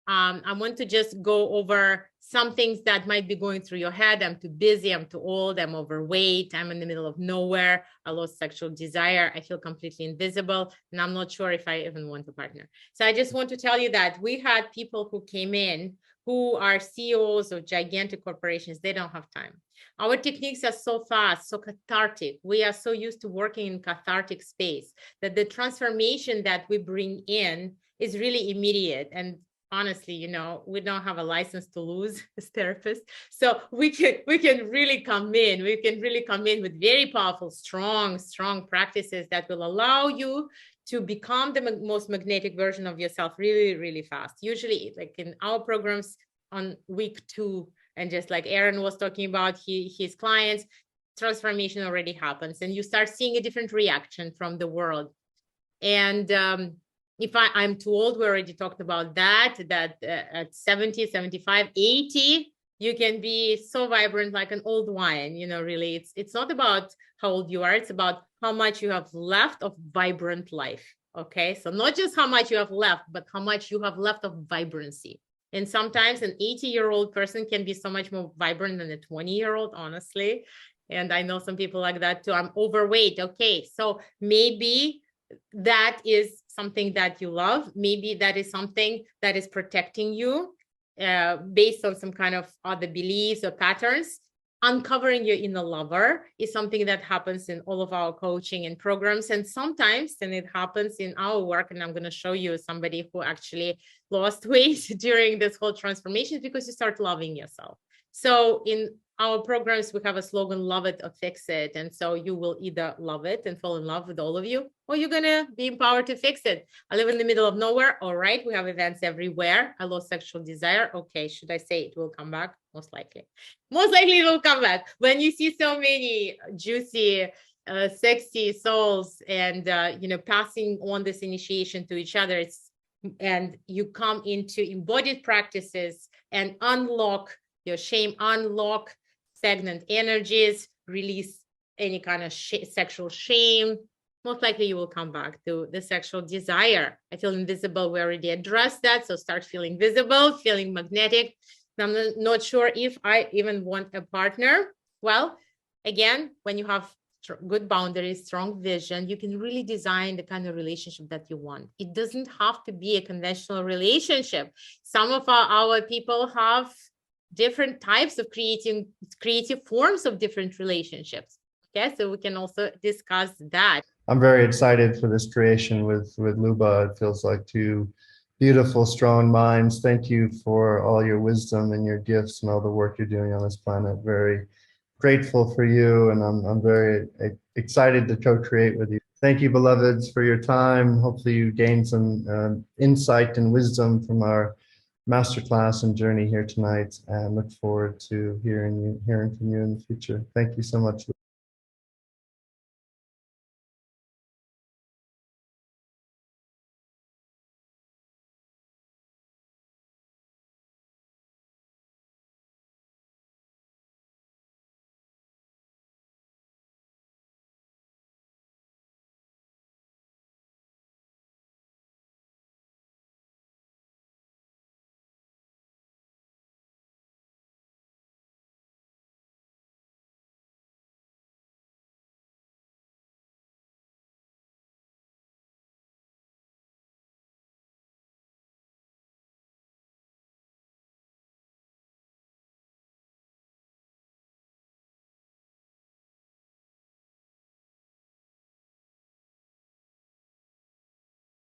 I want to just go over some things that might be going through your head. I'm too busy, I'm too old, I'm overweight, I'm in the middle of nowhere, I lost sexual desire, I feel completely invisible, and I'm not sure if I even want a partner. So I just want to tell you that we had people who came in who are CEOs of gigantic corporations. They don't have time. Our techniques are so fast, so cathartic. We are so used to working in cathartic space that the transformation that we bring in is really immediate. And honestly, you know, we don't have a license to lose as therapists. So we can really come in. We can really come in with very powerful, strong practices that will allow you to become the most magnetic version of yourself really, really fast. Usually, like in our programs on week 2, and just like Aaron was talking about his clients, transformation already happens, and you start seeing a different reaction from the world. And if I'm too old, we already talked about that at 70, 75, 80, you can be so vibrant like an old wine. You know, really, it's not about how old you are, it's about how much you have left of vibrant life. Okay, so not just how much you have left, but how much you have left of vibrancy. And sometimes an 80-year-old person can be so much more vibrant than a 20-year-old, honestly. And I know some people like that too. I'm overweight. Okay, so maybe that is something that you love. Maybe that is something that is protecting you based on some kind of other beliefs or patterns. Uncovering your inner lover is something that happens in all of our coaching and programs. And sometimes, and it happens in our work, and I'm going to show you somebody who actually lost weight during this whole transformation, because you start loving yourself. So in our programs, we have a slogan, love it or fix it. And so you will either love it and fall in love with all of you, or you're going to be empowered to fix it. I live in the middle of nowhere. All right. We have events everywhere. I lost sexual desire. Okay. Should I say it will come back? Most likely. Most likely it will come back. When you see so many juicy, sexy souls and, you know, passing on this initiation to each other, and you come into embodied practices and unlock your shame, unlock stagnant energies, release any kind of sexual shame, most likely you will come back to the sexual desire. I feel invisible. We already addressed that. So start feeling visible, feeling magnetic. I'm not sure if I even want a partner. Well, again, when you have good boundaries, strong vision, you can really design the kind of relationship that you want. It doesn't have to be a conventional relationship. Some of our people have different types of creative forms of different relationships. Okay, so we can also discuss that. I'm very excited for this creation with Luba. It feels like two beautiful, strong minds. Thank you for all your wisdom and your gifts and all the work you're doing on this planet. Very grateful for you, and I'm very excited to co-create with you. Thank you, beloveds, for your time. Hopefully you gained some insight and wisdom from our masterclass and journey here tonight, and look forward to hearing from you in the future. Thank you so much.